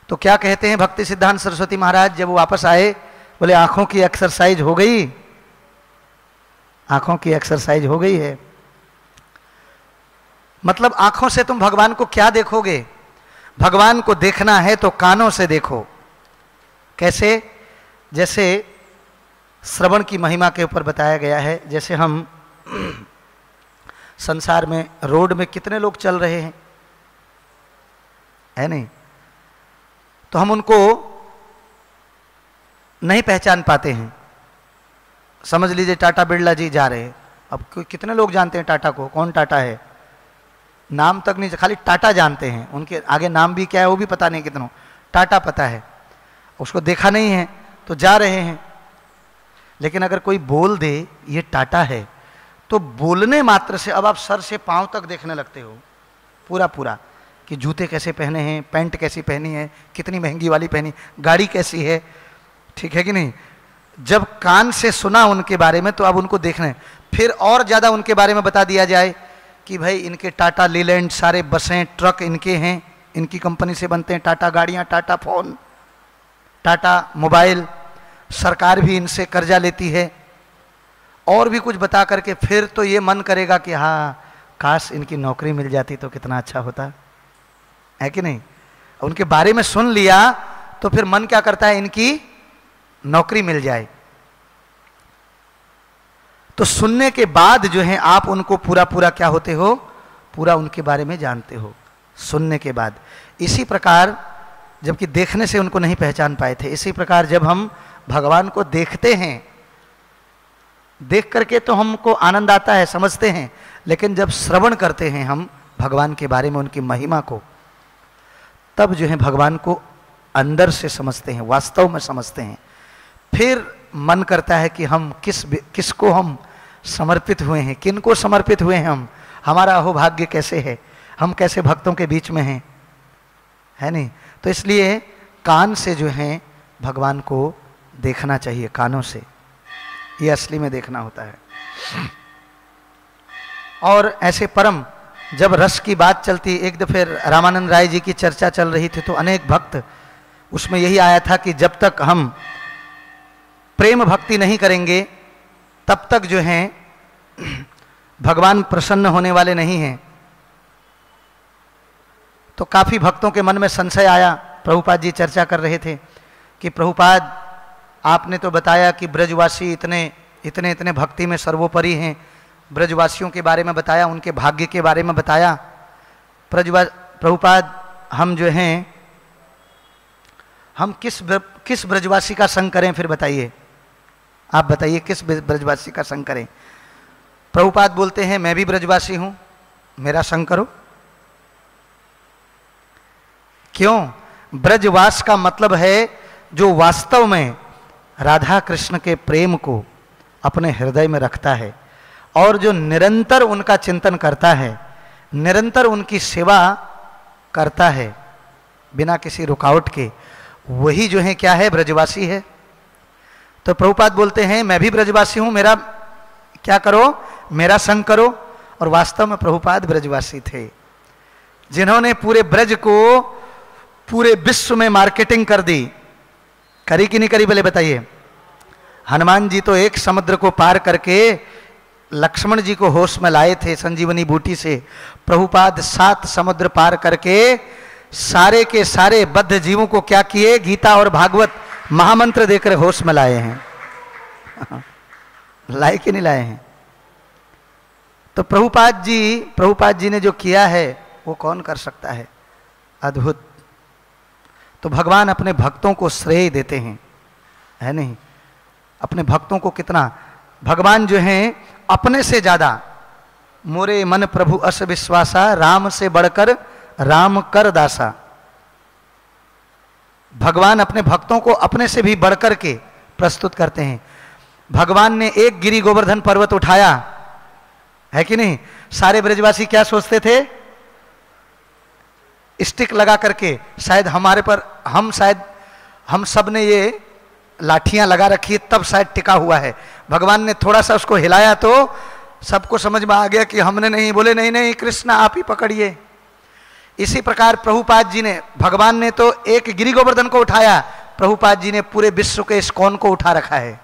तो क्या कहते हैं भक्ति सिद्धांत सरस्वती महाराज जब वो वापस आए? बोले आंखों की एक्सरसाइज हो गई, आंखों की एक्सरसाइज हो गई है। मतलब आंखों से तुम भगवान को क्या देखोगे? भगवान को देखना है तो कानों से देखो। कैसे? जैसे श्रवण की महिमा के ऊपर बताया गया है। जैसे हम संसार में रोड में कितने लोग चल रहे हैं, है नहीं? तो हम उनको नहीं पहचान पाते हैं। समझ लीजिए टाटा बिरला जी जा रहे हैं, अब कितने लोग जानते हैं टाटा को? कौन टाटा है? नाम तक नहीं, खाली टाटा जानते हैं, उनके आगे नाम भी क्या है वो भी पता नहीं कितनों, टाटा पता है, उसको देखा नहीं है तो जा रहे हैं। लेकिन अगर कोई बोल दे ये टाटा है, तो बोलने मात्र से अब आप सर से पांव तक देखने लगते हो पूरा पूरा, कि जूते कैसे पहने हैं, पैंट कैसी पहनी है, कितनी महंगी वाली पहनी, गाड़ी कैसी है, ठीक है कि नहीं? जब कान से सुना उनके बारे में तो अब उनको देखना है। फिर और ज़्यादा उनके बारे में बता दिया जाए कि भाई इनके टाटा लीलैंड सारे बसें ट्रक इनके हैं, इनकी कंपनी से बनते हैं, टाटा गाड़ियाँ, टाटा फोन, टाटा मोबाइल, सरकार भी इनसे कर्जा लेती है, और भी कुछ बता करके फिर तो ये मन करेगा कि हाँ काश इनकी नौकरी मिल जाती तो कितना अच्छा होता है कि नहीं? उनके बारे में सुन लिया तो फिर मन क्या करता है, इनकी नौकरी मिल जाए। तो सुनने के बाद जो है आप उनको पूरा पूरा क्या होते हो, पूरा उनके बारे में जानते हो सुनने के बाद। इसी प्रकार जबकि देखने से उनको नहीं पहचान पाए थे, इसी प्रकार जब हम भगवान को देखते हैं, देख करके तो हमको आनंद आता है, समझते हैं, लेकिन जब श्रवण करते हैं हम भगवान के बारे में, उनकी महिमा को, तब जो है भगवान को अंदर से समझते हैं, वास्तव में समझते हैं। फिर मन करता है कि हम किसको हम समर्पित हुए हैं, किन को समर्पित हुए हैं हम, हमारा अहोभाग्य कैसे है, हम कैसे भक्तों के बीच में हैं, है नहीं? तो इसलिए कान से जो है भगवान को देखना चाहिए, कानों से, ये असली में देखना होता है। और ऐसे परम जब रस की बात चलती, एक दफे रामानंद राय जी की चर्चा चल रही थी तो अनेक भक्त, उसमें यही आया था कि जब तक हम प्रेम भक्ति नहीं करेंगे तब तक जो है भगवान प्रसन्न होने वाले नहीं हैं। तो काफी भक्तों के मन में संशय आया। प्रभुपाद जी चर्चा कर रहे थे कि प्रभुपाद आपने तो बताया कि ब्रजवासी इतने इतने इतने भक्ति में सर्वोपरि हैं, ब्रजवासियों के बारे में बताया, उनके भाग्य के बारे में बताया। प्रभुपाद हम जो हैं, हम किस ब्रजवासी का संग करें? फिर बताइए, आप बताइए किस ब्रजवासी का संग करें? प्रभुपाद बोलते हैं मैं भी ब्रजवासी हूं, मेरा संग करो। क्यों? ब्रजवास का मतलब है जो वास्तव में राधा कृष्ण के प्रेम को अपने हृदय में रखता है और जो निरंतर उनका चिंतन करता है, निरंतर उनकी सेवा करता है बिना किसी रुकावट के, वही जो है क्या है, ब्रजवासी है। तो प्रभुपाद बोलते हैं मैं भी ब्रजवासी हूं, मेरा क्या करो, मेरा संग करो। और वास्तव में प्रभुपाद ब्रजवासी थे, जिन्होंने पूरे ब्रज को पूरे विश्व में मार्केटिंग कर दी। करी कि नहीं करी, पहले बताइए। हनुमान जी तो एक समुद्र को पार करके लक्ष्मण जी को होश में लाए थे संजीवनी बूटी से। प्रभुपाद 7 समुद्र पार करके सारे के सारे बद्ध जीवों को क्या किए, गीता और भागवत महामंत्र देकर होश में लाए हैं। लाए कि नहीं लाए हैं? तो प्रभुपाद जी ने जो किया है वो कौन कर सकता है? अद्भुत। तो भगवान अपने भक्तों को श्रेय देते हैं, है नहीं? अपने भक्तों को कितना भगवान जो हैं अपने से ज्यादा, मोरे मन प्रभु अस विश्वासा, राम से बढ़कर राम कर दासा। भगवान अपने भक्तों को अपने से भी बढ़कर के प्रस्तुत करते हैं। भगवान ने एक गिरि गोवर्धन पर्वत उठाया, है कि नहीं? सारे ब्रजवासी क्या सोचते थे? स्टिक लगा करके शायद हमारे पर, हम सब ने ये लाठियां लगा रखी है तब शायद टिका हुआ है। भगवान ने थोड़ा सा उसको हिलाया तो सबको समझ में आ गया कि हमने नहीं। बोले नहीं नहीं कृष्ण आप ही पकड़िए। इसी प्रकार प्रभुपाद जी ने, भगवान ने तो एक गिरि गोवर्धन को उठाया, प्रभुपाद जी ने पूरे विश्व के इस्कॉन को उठा रखा है।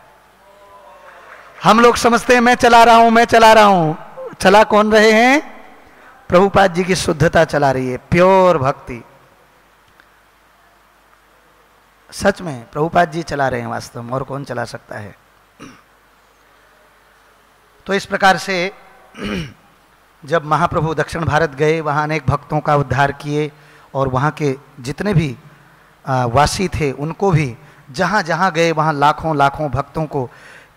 हम लोग समझते हैं मैं चला रहा हूं, मैं चला रहा हूं। चला कौन रहे हैं? प्रभुपाद जी की शुद्धता चला रही है, प्योर भक्ति। सच में प्रभुपाद जी चला रहे हैं वास्तव में, और कौन चला सकता है। तो इस प्रकार से जब महाप्रभु दक्षिण भारत गए, वहाँ अनेक भक्तों का उद्धार किए, और वहाँ के जितने भी वासी थे उनको भी जहाँ जहाँ गए वहाँ लाखों लाखों भक्तों को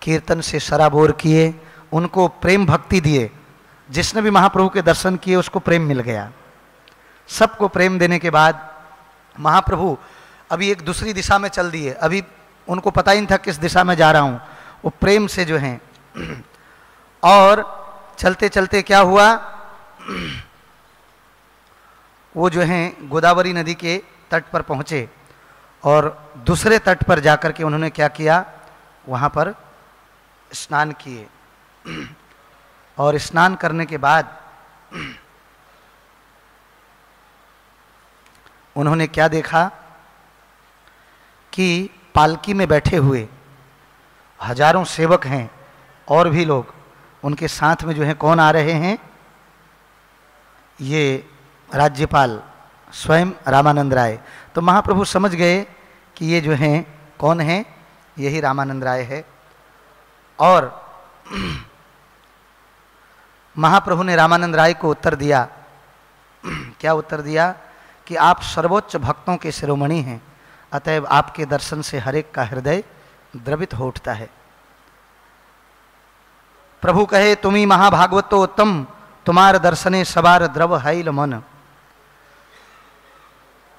कीर्तन से सराबोर किए, उनको प्रेम भक्ति दिए। जिसने भी महाप्रभु के दर्शन किए उसको प्रेम मिल गया। सबको प्रेम देने के बाद महाप्रभु अभी एक दूसरी दिशा में चल दिए। अभी उनको पता ही नहीं था किस दिशा में जा रहा हूँ, वो प्रेम से जो हैं। और चलते चलते क्या हुआ, वो जो हैं गोदावरी नदी के तट पर पहुँचे, और दूसरे तट पर जाकर के उन्होंने क्या किया, वहाँ पर स्नान किए। और स्नान करने के बाद उन्होंने क्या देखा कि पालकी में बैठे हुए हजारों सेवक हैं, और भी लोग उनके साथ में जो है कौन आ रहे हैं, ये राज्यपाल स्वयं रामानंद राय। तो महाप्रभु समझ गए कि ये जो हैं कौन हैं, यही रामानंद राय है। और महाप्रभु ने रामानंद राय को उत्तर दिया, क्या उत्तर दिया, कि आप सर्वोच्च भक्तों के शिरोमणि हैं, अतएव आपके दर्शन से हर एक का हृदय द्रवित हो उठता है। प्रभु कहे, तुम्ही महाभागवतो उत्तम, तुम्हार दर्शने सवार द्रव हैल मन।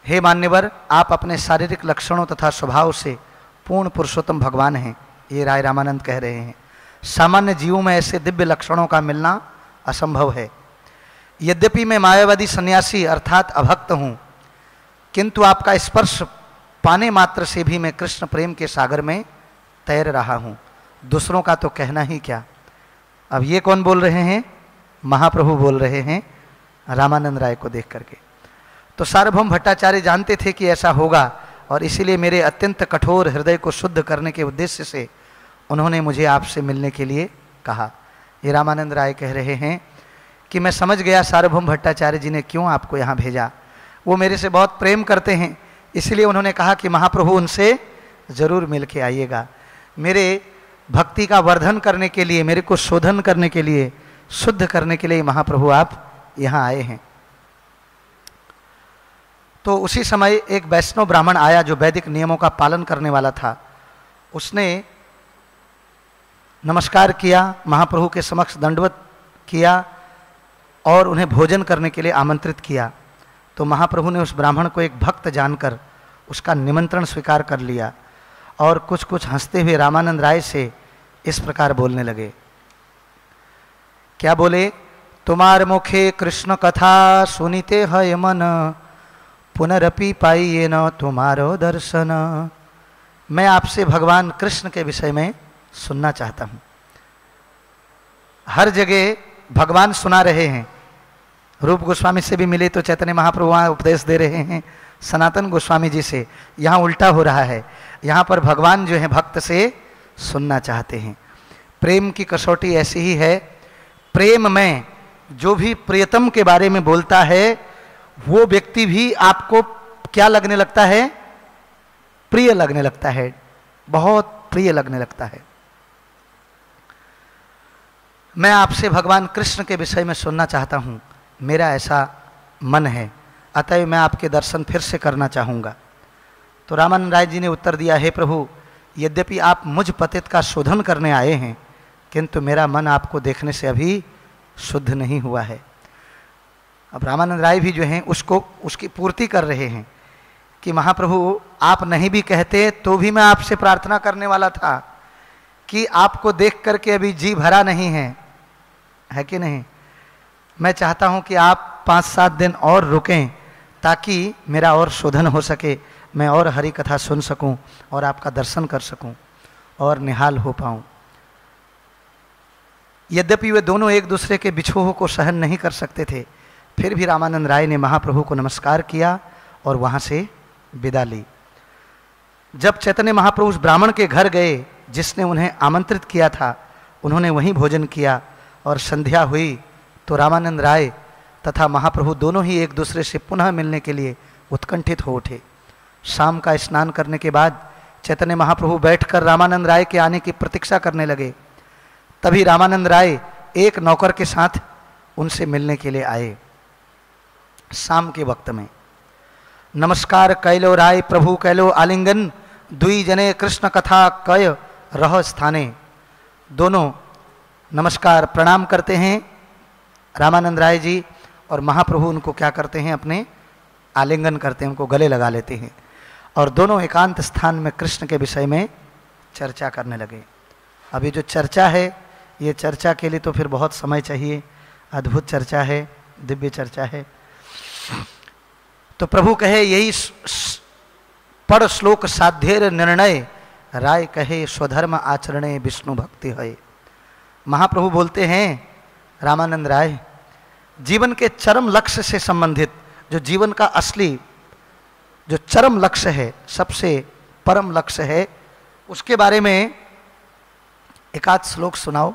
हे मान्यवर, आप अपने शारीरिक लक्षणों तथा स्वभाव से पूर्ण पुरुषोत्तम भगवान हैं, ये राय रामानंद कह रहे हैं। सामान्य जीवों में ऐसे दिव्य लक्षणों का मिलना असंभव है। यद्यपि मैं मायावादी सन्यासी अर्थात अभक्त हूँ, किंतु आपका स्पर्श पाने मात्र से भी मैं कृष्ण प्रेम के सागर में तैर रहा हूँ। दूसरों का तो कहना ही क्या। अब ये कौन बोल रहे हैं, महाप्रभु बोल रहे हैं रामानंद राय को देख करके। तो सार्वभौम भट्टाचार्य जानते थे कि ऐसा होगा, और इसीलिए मेरे अत्यंत कठोर हृदय को शुद्ध करने के उद्देश्य से उन्होंने मुझे आपसे मिलने के लिए कहा। ये रामानंद राय कह रहे हैं कि मैं समझ गया सार्वभौम भट्टाचार्य जी ने क्यों आपको यहाँ भेजा। वो मेरे से बहुत प्रेम करते हैं, इसलिए उन्होंने कहा कि महाप्रभु उनसे ज़रूर मिल के आइएगा। मेरे भक्ति का वर्धन करने के लिए, मेरे को शोधन करने के लिए, शुद्ध करने के लिए महाप्रभु आप यहाँ आए हैं। तो उसी समय एक वैष्णव ब्राह्मण आया जो वैदिक नियमों का पालन करने वाला था। उसने नमस्कार किया, महाप्रभु के समक्ष दंडवत किया और उन्हें भोजन करने के लिए आमंत्रित किया। तो महाप्रभु ने उस ब्राह्मण को एक भक्त जानकर उसका निमंत्रण स्वीकार कर लिया, और कुछ कुछ हंसते हुए रामानंद राय से इस प्रकार बोलने लगे। क्या बोले, तुम्हार मुखे कृष्ण कथा सुनीते है मन, पुनरपि पाइए न तुम्हारो दर्शन। मैं आपसे भगवान कृष्ण के विषय में सुनना चाहता हूँ। हर जगह भगवान सुना रहे हैं। रूप गोस्वामी से भी मिले तो चैतन्य महाप्रभु वहाँ उपदेश दे रहे हैं, सनातन गोस्वामी जी से। यहाँ उल्टा हो रहा है, यहाँ पर भगवान जो है भक्त से सुनना चाहते हैं। प्रेम की कसौटी ऐसी ही है, प्रेम में जो भी प्रियतम के बारे में बोलता है वो व्यक्ति भी आपको क्या लगने लगता है, प्रिय लगने लगता है, बहुत प्रिय लगने लगता है। मैं आपसे भगवान कृष्ण के विषय में सुनना चाहता हूँ, मेरा ऐसा मन है, अतः मैं आपके दर्शन फिर से करना चाहूँगा। तो रामानंद राय जी ने उत्तर दिया, हे प्रभु, यद्यपि आप मुझ पतित का शोधन करने आए हैं, किंतु मेरा मन आपको देखने से अभी शुद्ध नहीं हुआ है। अब रामानंद राय भी जो हैं उसकी पूर्ति कर रहे हैं कि महाप्रभु आप नहीं भी कहते तो भी मैं आपसे प्रार्थना करने वाला था कि आपको देख करके अभी जी भरा नहीं है कि नहीं। मैं चाहता हूं कि आप 5-7 दिन और रुकें ताकि मेरा और शोधन हो सके, मैं और हरि कथा सुन सकूं और आपका दर्शन कर सकूं और निहाल हो पाऊं। यद्यपि वे दोनों एक दूसरे के बिछोह को सहन नहीं कर सकते थे, फिर भी रामानंद राय ने महाप्रभु को नमस्कार किया और वहाँ से विदा ली। जब चैतन्य महाप्रभु उस ब्राह्मण के घर गए जिसने उन्हें आमंत्रित किया था, उन्होंने वहीं भोजन किया और संध्या हुई तो रामानंद राय तथा महाप्रभु दोनों ही एक दूसरे से पुनः मिलने के लिए उत्कंठित हो उठे। शाम का स्नान करने के बाद चैतन्य महाप्रभु बैठकर रामानंद राय के आने की प्रतीक्षा करने लगे। तभी रामानंद राय एक नौकर के साथ उनसे मिलने के लिए आए। शाम के वक्त में नमस्कार कैलो राय प्रभु कैलो आलिंगन, दुई जने कृष्ण कथा कय रह स्थाने। दोनों नमस्कार प्रणाम करते हैं रामानंद राय जी, और महाप्रभु उनको क्या करते हैं, अपने आलिंगन करते हैं, उनको गले लगा लेते हैं, और दोनों एकांत स्थान में कृष्ण के विषय में चर्चा करने लगे। अभी जो चर्चा है, ये चर्चा के लिए तो फिर बहुत समय चाहिए, अद्भुत चर्चा है, दिव्य चर्चा है। तो प्रभु कहे यही पढ़ श्लोक साध्येर निर्णय, राय कहे स्वधर्म आचरणे विष्णु भक्ति है। महाप्रभु बोलते हैं रामानंद राय, जीवन के चरम लक्ष्य से संबंधित, जो जीवन का असली जो चरम लक्ष्य है, सबसे परम लक्ष्य है, उसके बारे में एक आध श्लोक सुनाओ।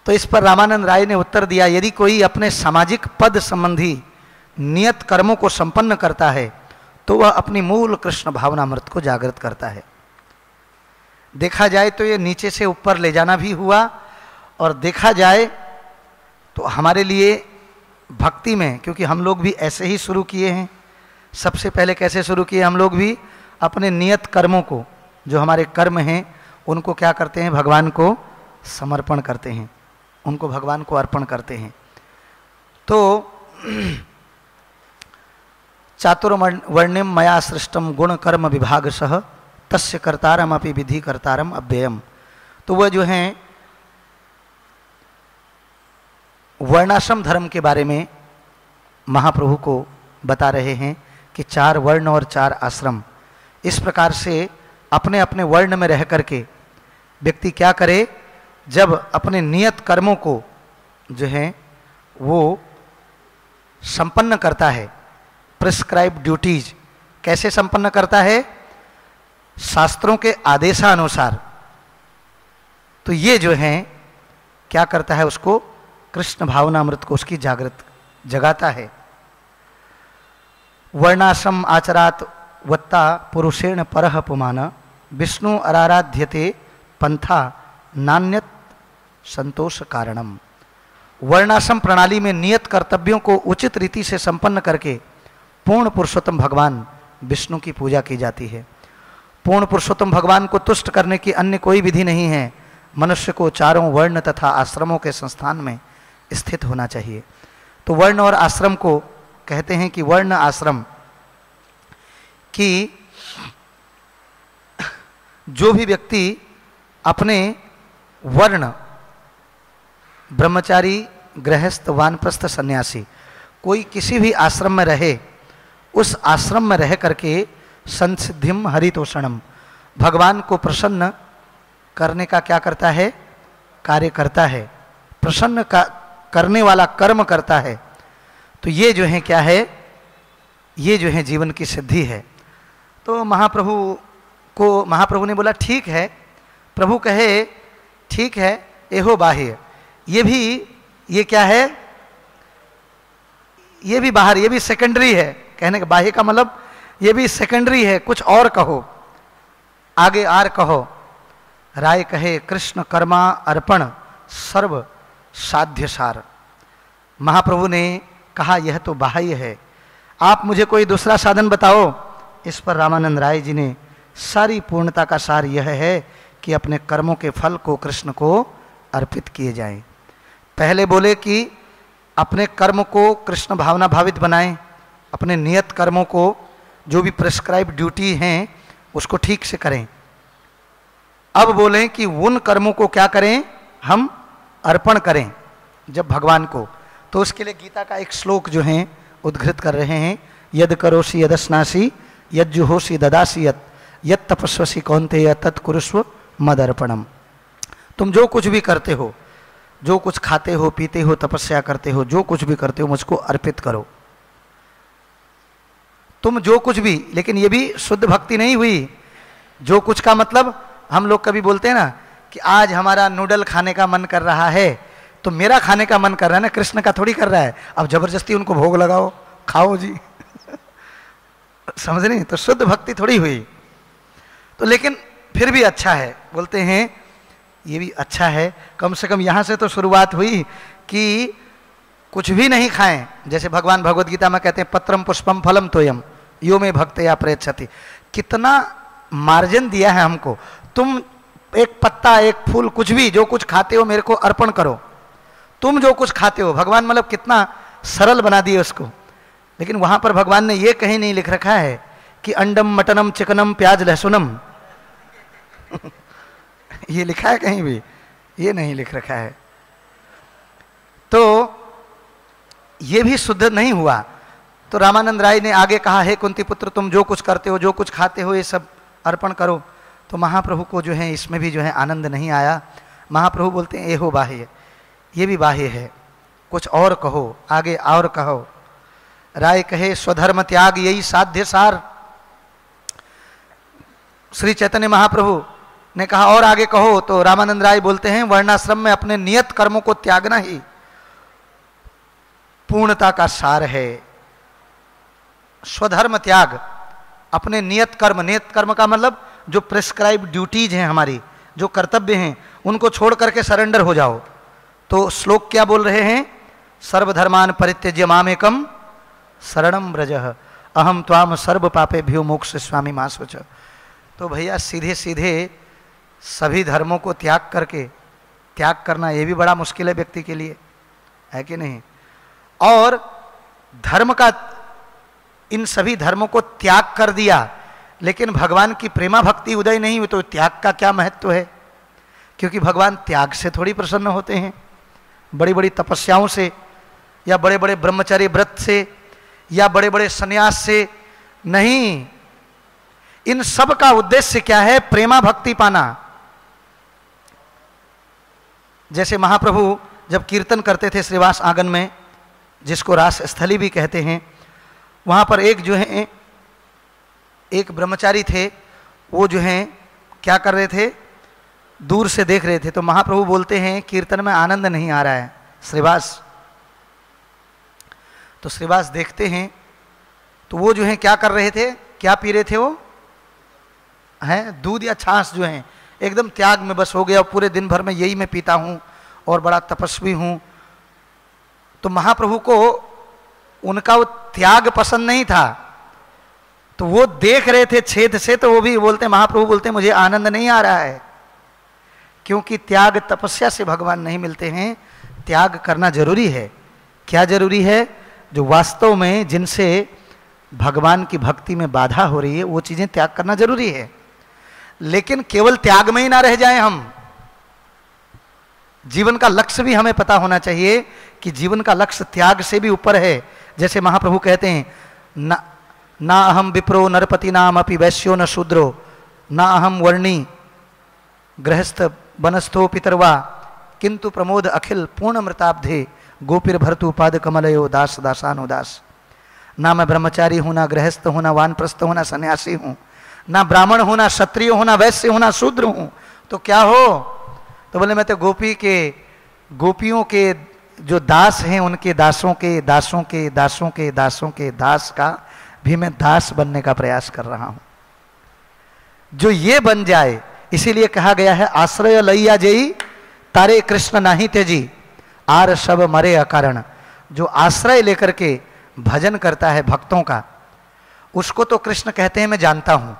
तो इस पर रामानंद राय ने उत्तर दिया, यदि कोई अपने सामाजिक पद संबंधी नियत कर्मों को संपन्न करता है तो वह अपनी मूल कृष्ण भावनामृत को जागृत करता है। देखा जाए तो ये नीचे से ऊपर ले जाना भी हुआ, और देखा जाए तो हमारे लिए भक्ति में, क्योंकि हम लोग भी ऐसे ही शुरू किए हैं। सबसे पहले कैसे शुरू किए, हम लोग भी अपने नियत कर्मों को, जो हमारे कर्म हैं, उनको क्या करते हैं, भगवान को समर्पण करते हैं, उनको भगवान को अर्पण करते हैं। तो चातुर्वर्ण्यम मया सृष्टम गुण कर्म विभाग सह तस्य कर्तारम अपि विधि कर्तारम अव्ययम। तो वह जो हैं वर्णाश्रम धर्म के बारे में महाप्रभु को बता रहे हैं कि 4 वर्ण और 4 आश्रम, इस प्रकार से अपने अपने वर्ण में रह करके व्यक्ति क्या करे, जब अपने नियत कर्मों को जो है वो संपन्न करता है, प्रिस्क्राइब ड्यूटीज कैसे संपन्न करता है, शास्त्रों के आदेशानुसार, तो ये जो है क्या करता है, उसको कृष्ण भावनामृत को उसकी जागृत जगाता है। वर्णाश्रम आचरात वत्ता पुरुषेण परह पुमान, विष्णु अराराध्यते पंथा नान्यत संतोष कारणम। वर्णाश्रम प्रणाली में नियत कर्तव्यों को उचित रीति से संपन्न करके पूर्ण पुरुषोत्तम भगवान विष्णु की पूजा की जाती है। पूर्ण पुरुषोत्तम भगवान को तुष्ट करने की अन्य कोई विधि नहीं है। मनुष्य को 4 वर्ण तथा आश्रमों के संस्थान में स्थित होना चाहिए। तो वर्ण और आश्रम को कहते हैं कि वर्ण आश्रम की जो भी व्यक्ति अपने वर्ण, ब्रह्मचारी, गृहस्थ, वानप्रस्थ, सन्यासी, कोई किसी भी आश्रम में रहे, उस आश्रम में रह करके संसिद्धिम हरितोषणम, भगवान को प्रसन्न करने का क्या करता है, कार्य करता है, प्रसन्न करने वाला कर्म करता है। तो ये जो है क्या है, ये जो है जीवन की सिद्धि है। तो महाप्रभु ने बोला ठीक है। प्रभु कहे ठीक है, एहो बाह्य, ये भी, ये क्या है, ये भी बाहर, ये भी सेकेंडरी है। कहने का बाह्य का मतलब ये भी सेकेंडरी है, कुछ और कहो, आगे आर कहो। राय कहे कृष्ण कर्मा अर्पण सर्व साध्य सार। महाप्रभु ने कहा यह तो बाह्य है, आप मुझे कोई दूसरा साधन बताओ। इस पर रामानंद राय जी ने सारी पूर्णता का सार यह है कि अपने कर्मों के फल को कृष्ण को अर्पित किए जाएं। पहले बोले कि अपने कर्म को कृष्ण भावना भावित बनाएं, अपने नियत कर्मों को, जो भी प्रिस्क्राइब ड्यूटी हैं उसको ठीक से करें। अब बोलें कि उन कर्मों को क्या करें, हम अर्पण करें जब भगवान को। तो उसके लिए गीता का एक श्लोक जो है उद्धृत कर रहे हैं, यद करोसि यदस्नासि यज्जुहोसि ददासि यत् तपस्वसि कौन्तेय तत्कुरुष्व मदर्पणम। तुम जो कुछ भी करते हो, जो कुछ खाते हो, पीते हो, तपस्या करते हो, जो कुछ भी करते हो, मुझको अर्पित करो। तुम जो कुछ भी, लेकिन ये भी शुद्ध भक्ति नहीं हुई। जो कुछ का मतलब, हम लोग कभी बोलते हैं ना कि आज हमारा नूडल खाने का मन कर रहा है, तो मेरा खाने का मन कर रहा है ना, कृष्ण का थोड़ी कर रहा है। अब जबरदस्ती उनको भोग लगाओ, खाओ जी समझ नहीं, तो शुद्ध भक्ति थोड़ी हुई। तो लेकिन फिर भी अच्छा है, बोलते हैं ये भी अच्छा है, कम से कम यहां से तो शुरुआत हुई कि कुछ भी नहीं खाएं। जैसे भगवान भगवद गीता में कहते हैं पत्रम पुष्पम फलम तोयम यो में भक्त या प्रेक्षति। कितना मार्जिन दिया है हमको, तुम एक पत्ता, एक फूल, कुछ भी जो कुछ खाते हो मेरे को अर्पण करो, तुम जो कुछ खाते हो। भगवान मतलब कितना सरल बना दिए उसको। लेकिन वहां पर भगवान ने ये कहीं नहीं लिख रखा है कि अंडम मटनम चिकनम प्याज लहसुनम ये लिखा है कहीं भी? ये नहीं लिख रखा है। तो ये भी शुद्ध नहीं हुआ। तो रामानंद राय ने आगे कहा, हे कुंती पुत्र तुम जो कुछ करते हो, जो कुछ खाते हो, ये सब अर्पण करो। तो महाप्रभु को जो है इसमें भी जो है आनंद नहीं आया। महाप्रभु बोलते हैं एहो बाह्य, ये भी बाह्य है, कुछ और कहो, आगे और कहो। राय कहे स्वधर्म त्याग यही साध्य सार। श्री चैतन्य महाप्रभु ने कहा और आगे कहो। तो रामानंद राय बोलते हैं वर्णाश्रम में अपने नियत कर्मों को त्यागना ही पूर्णता का सार है। स्वधर्म त्याग, अपने नियत कर्म का मतलब जो प्रिस्क्राइब ड्यूटीज हैं हमारी, जो कर्तव्य हैं, उनको छोड़ करके सरेंडर हो जाओ। तो श्लोक क्या बोल रहे हैं? सर्वधर्मान परित्यज्य मामेकम शरणम व्रजः अहम त्वाम सर्व पापेभ्यो मोक्षयिष्यामि मा शुचः। तो भैया सीधे सीधे सभी धर्मों को त्याग करके, त्याग करना ये भी बड़ा मुश्किल है व्यक्ति के लिए, है कि नहीं? और धर्म का, इन सभी धर्मों को त्याग कर दिया, लेकिन भगवान की प्रेमा भक्ति उदय नहीं हुई, तो त्याग का क्या महत्व है? क्योंकि भगवान त्याग से थोड़ी प्रसन्न होते हैं, बड़ी बड़ी तपस्याओं से, या बड़े बड़े ब्रह्मचर्य व्रत से, या बड़े बड़े संन्यास से नहीं। इन सब का उद्देश्य क्या है? प्रेमा भक्ति पाना। जैसे महाप्रभु जब कीर्तन करते थे श्रीवास आंगन में, जिसको रास स्थली भी कहते हैं, वहां पर एक जो है एक ब्रह्मचारी थे, वो जो है क्या कर रहे थे? दूर से देख रहे थे। तो महाप्रभु बोलते हैं कीर्तन में आनंद नहीं आ रहा है श्रीवास। तो श्रीवास देखते हैं, तो वो जो है क्या कर रहे थे? क्या पी रहे थे वो? हैं दूध या छाछ जो है, एकदम त्याग में बस हो गया, पूरे दिन भर में यही मैं पीता हूं और बड़ा तपस्वी हूं। तो महाप्रभु को उनका वो त्याग पसंद नहीं था, तो वो देख रहे थे छेद से, तो वो भी बोलते, महाप्रभु बोलते मुझे आनंद नहीं आ रहा है। क्योंकि त्याग तपस्या से भगवान नहीं मिलते हैं, त्याग करना जरूरी है। क्या जरूरी है? जो वास्तव में जिनसे भगवान की भक्ति में बाधा हो रही है, वो चीजें त्याग करना जरूरी है। लेकिन केवल त्याग में ही ना रह जाएं हम। जीवन का लक्ष्य भी हमें पता होना चाहिए कि जीवन का लक्ष्य त्याग से भी ऊपर है। जैसे महाप्रभु कहते हैं ना अहम विप्रो नरपति नाम अपि वैश्यो न शूद्रो ना अहम वर्णी गृहस्थ बनस्थो पितरवा किंतु प्रमोद अखिल पूर्णमृताब्धे गोपीर भरतु पाद कमलयो दास दासानो दास। ना मैं ब्रह्मचारी हूं, ना गृहस्थ हूं, ना वानप्रस्थ हूं, ना सन्यासी हूं, ना ब्राह्मण हूं, ना क्षत्रिय हूं, ना वैश्य हूं, ना शूद्र हूं। तो क्या हो? तो बोले मैं तो गोपियों के जो दास हैं, उनके दासों के दासों के दासों के दासों के दास का भी मैं दास बनने का प्रयास कर रहा हूं। जो ये बन जाए, इसीलिए कहा गया है आश्रय लैया जई तारे कृष्ण नाही तेजी आर सब मरे अकारण। जो आश्रय लेकर के भजन करता है भक्तों का, उसको तो कृष्ण कहते हैं मैं जानता हूं।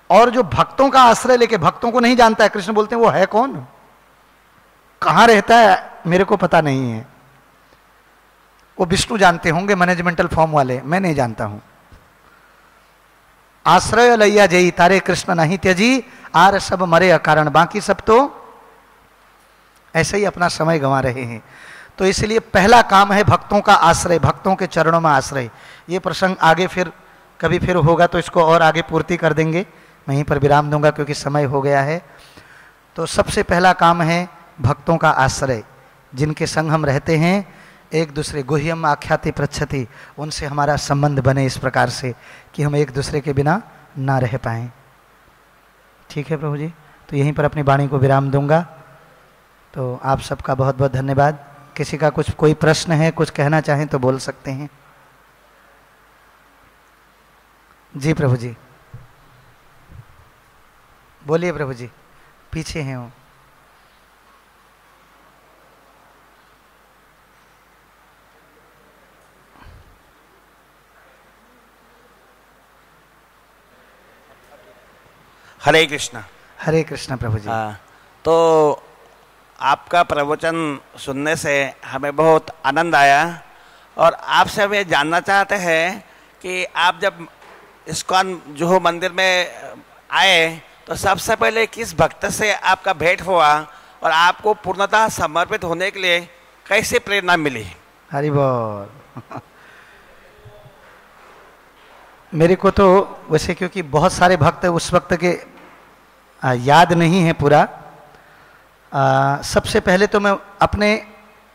और जो भक्तों का आश्रय लेके भक्तों को नहीं जानता है, कृष्ण बोलते हैं वो है कौन, कहां रहता है, मेरे को पता नहीं है। वो विष्णु जानते होंगे, मैनेजमेंटल फॉर्म वाले, मैं नहीं जानता हूं। आश्रय लैया जई तारे कृष्ण नहीं त्यजी आर सब मरे अकारण। बाकी सब तो ऐसे ही अपना समय गंवा रहे हैं। तो इसलिए पहला काम है भक्तों का आश्रय, भक्तों के चरणों में आश्रय। ये प्रसंग आगे फिर कभी फिर होगा तो इसको और आगे पूर्ति कर देंगे। मैं यहीं पर विराम दूंगा क्योंकि समय हो गया है। तो सबसे पहला काम है भक्तों का आश्रय। जिनके संग हम रहते हैं, एक दूसरे गुह्यम आख्याति पृच्छति, उनसे हमारा संबंध बने इस प्रकार से कि हम एक दूसरे के बिना ना रह पाएं। ठीक है प्रभु जी, तो यहीं पर अपनी वाणी को विराम दूंगा। तो आप सबका बहुत बहुत धन्यवाद। किसी का कुछ कोई प्रश्न है, कुछ कहना चाहें तो बोल सकते हैं। जी प्रभु जी, बोलिए प्रभु जी, पीछे हैं वो। हरे कृष्णा। हरे कृष्णा प्रभु जी। तो आपका प्रवचन सुनने से हमें बहुत आनंद आया और आपसे हम ये जानना चाहते हैं कि आप जब इस्कॉन जुहू मंदिर में आए तो सबसे पहले किस भक्त से आपका भेंट हुआ और आपको पूर्णतः समर्पित होने के लिए कैसे प्रेरणा मिली? हरि बोल। मेरे को तो वैसे क्योंकि बहुत सारे भक्त उस वक्त के याद नहीं है पूरा। सबसे पहले तो मैं अपने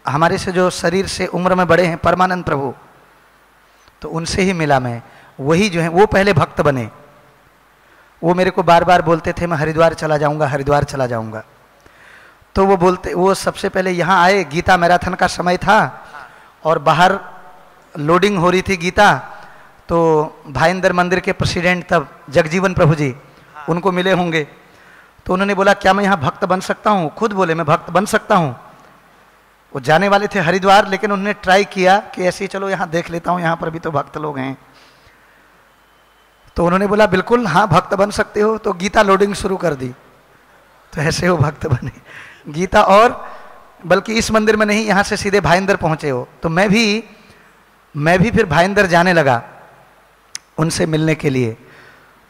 हमारे से जो शरीर से उम्र में बड़े हैं परमानंद प्रभु, तो उनसे ही मिला मैं। वही जो है वो पहले भक्त बने। वो मेरे को बार बार बोलते थे मैं हरिद्वार चला जाऊंगा, हरिद्वार चला जाऊंगा। तो वो सबसे पहले यहाँ आए। गीता मैराथन का समय था और बाहर लोडिंग हो रही थी गीता। तो भाईंदर मंदिर के प्रेसिडेंट तब जगजीवन प्रभु जी, उनको मिले होंगे। तो उन्होंने बोला क्या मैं यहाँ भक्त बन सकता हूँ? खुद बोले मैं भक्त बन सकता हूँ। वो जाने वाले थे हरिद्वार, लेकिन उन्होंने ट्राई किया कि ऐसे ही चलो यहाँ देख लेता हूँ, यहाँ पर भी तो भक्त लोग हैं। तो उन्होंने बोला बिल्कुल हाँ भक्त बन सकते हो। तो गीता लोडिंग शुरू कर दी। तो ऐसे वो भक्त बने गीता। और बल्कि इस मंदिर में नहीं, यहाँ से सीधे भाईंदर पहुँचे हो। तो मैं भी फिर भाईंदर जाने लगा उनसे मिलने के लिए।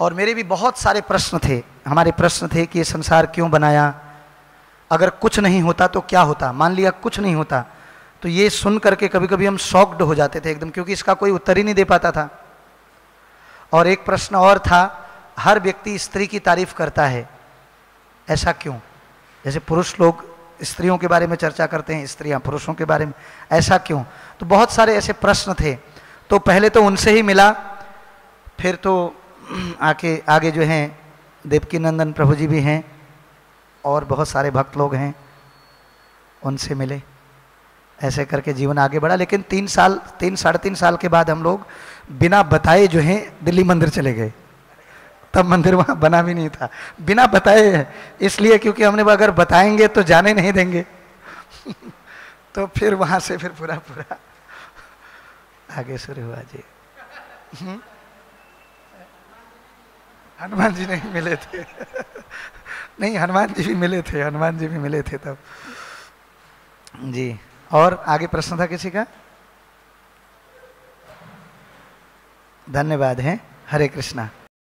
और मेरे भी बहुत सारे प्रश्न थे, हमारे प्रश्न थे कि ये संसार क्यों बनाया, अगर कुछ नहीं होता तो क्या होता, मान लिया कुछ नहीं होता। तो ये सुन करके कभी कभी हम शॉक्ड हो जाते थे एकदम, क्योंकि इसका कोई उत्तर ही नहीं दे पाता था। और एक प्रश्न और था, हर व्यक्ति स्त्री की तारीफ करता है, ऐसा क्यों? जैसे पुरुष लोग स्त्रियों के बारे में चर्चा करते हैं, स्त्रियां पुरुषों के बारे में, ऐसा क्यों? तो बहुत सारे ऐसे प्रश्न थे। तो पहले तो उनसे ही मिला, फिर तो आगे जो हैं देवकी नंदन प्रभु जी भी हैं और बहुत सारे भक्त लोग हैं, उनसे मिले। ऐसे करके जीवन आगे बढ़ा। लेकिन 3-3.5 साल के बाद हम लोग बिना बताए जो हैं दिल्ली मंदिर चले गए। तब मंदिर वहाँ बना भी नहीं था, बिना बताए। इसलिए क्योंकि हमने अगर बताएंगे तो जाने नहीं देंगे तो फिर वहाँ से फिर पूरा आगे शुरू हुआ जी। हनुमान जी नहीं मिले थे नहीं, हनुमान जी भी मिले थे, हनुमान जी भी मिले थे तब जी। और आगे प्रश्न था किसी का? धन्यवाद है। हरे कृष्णा।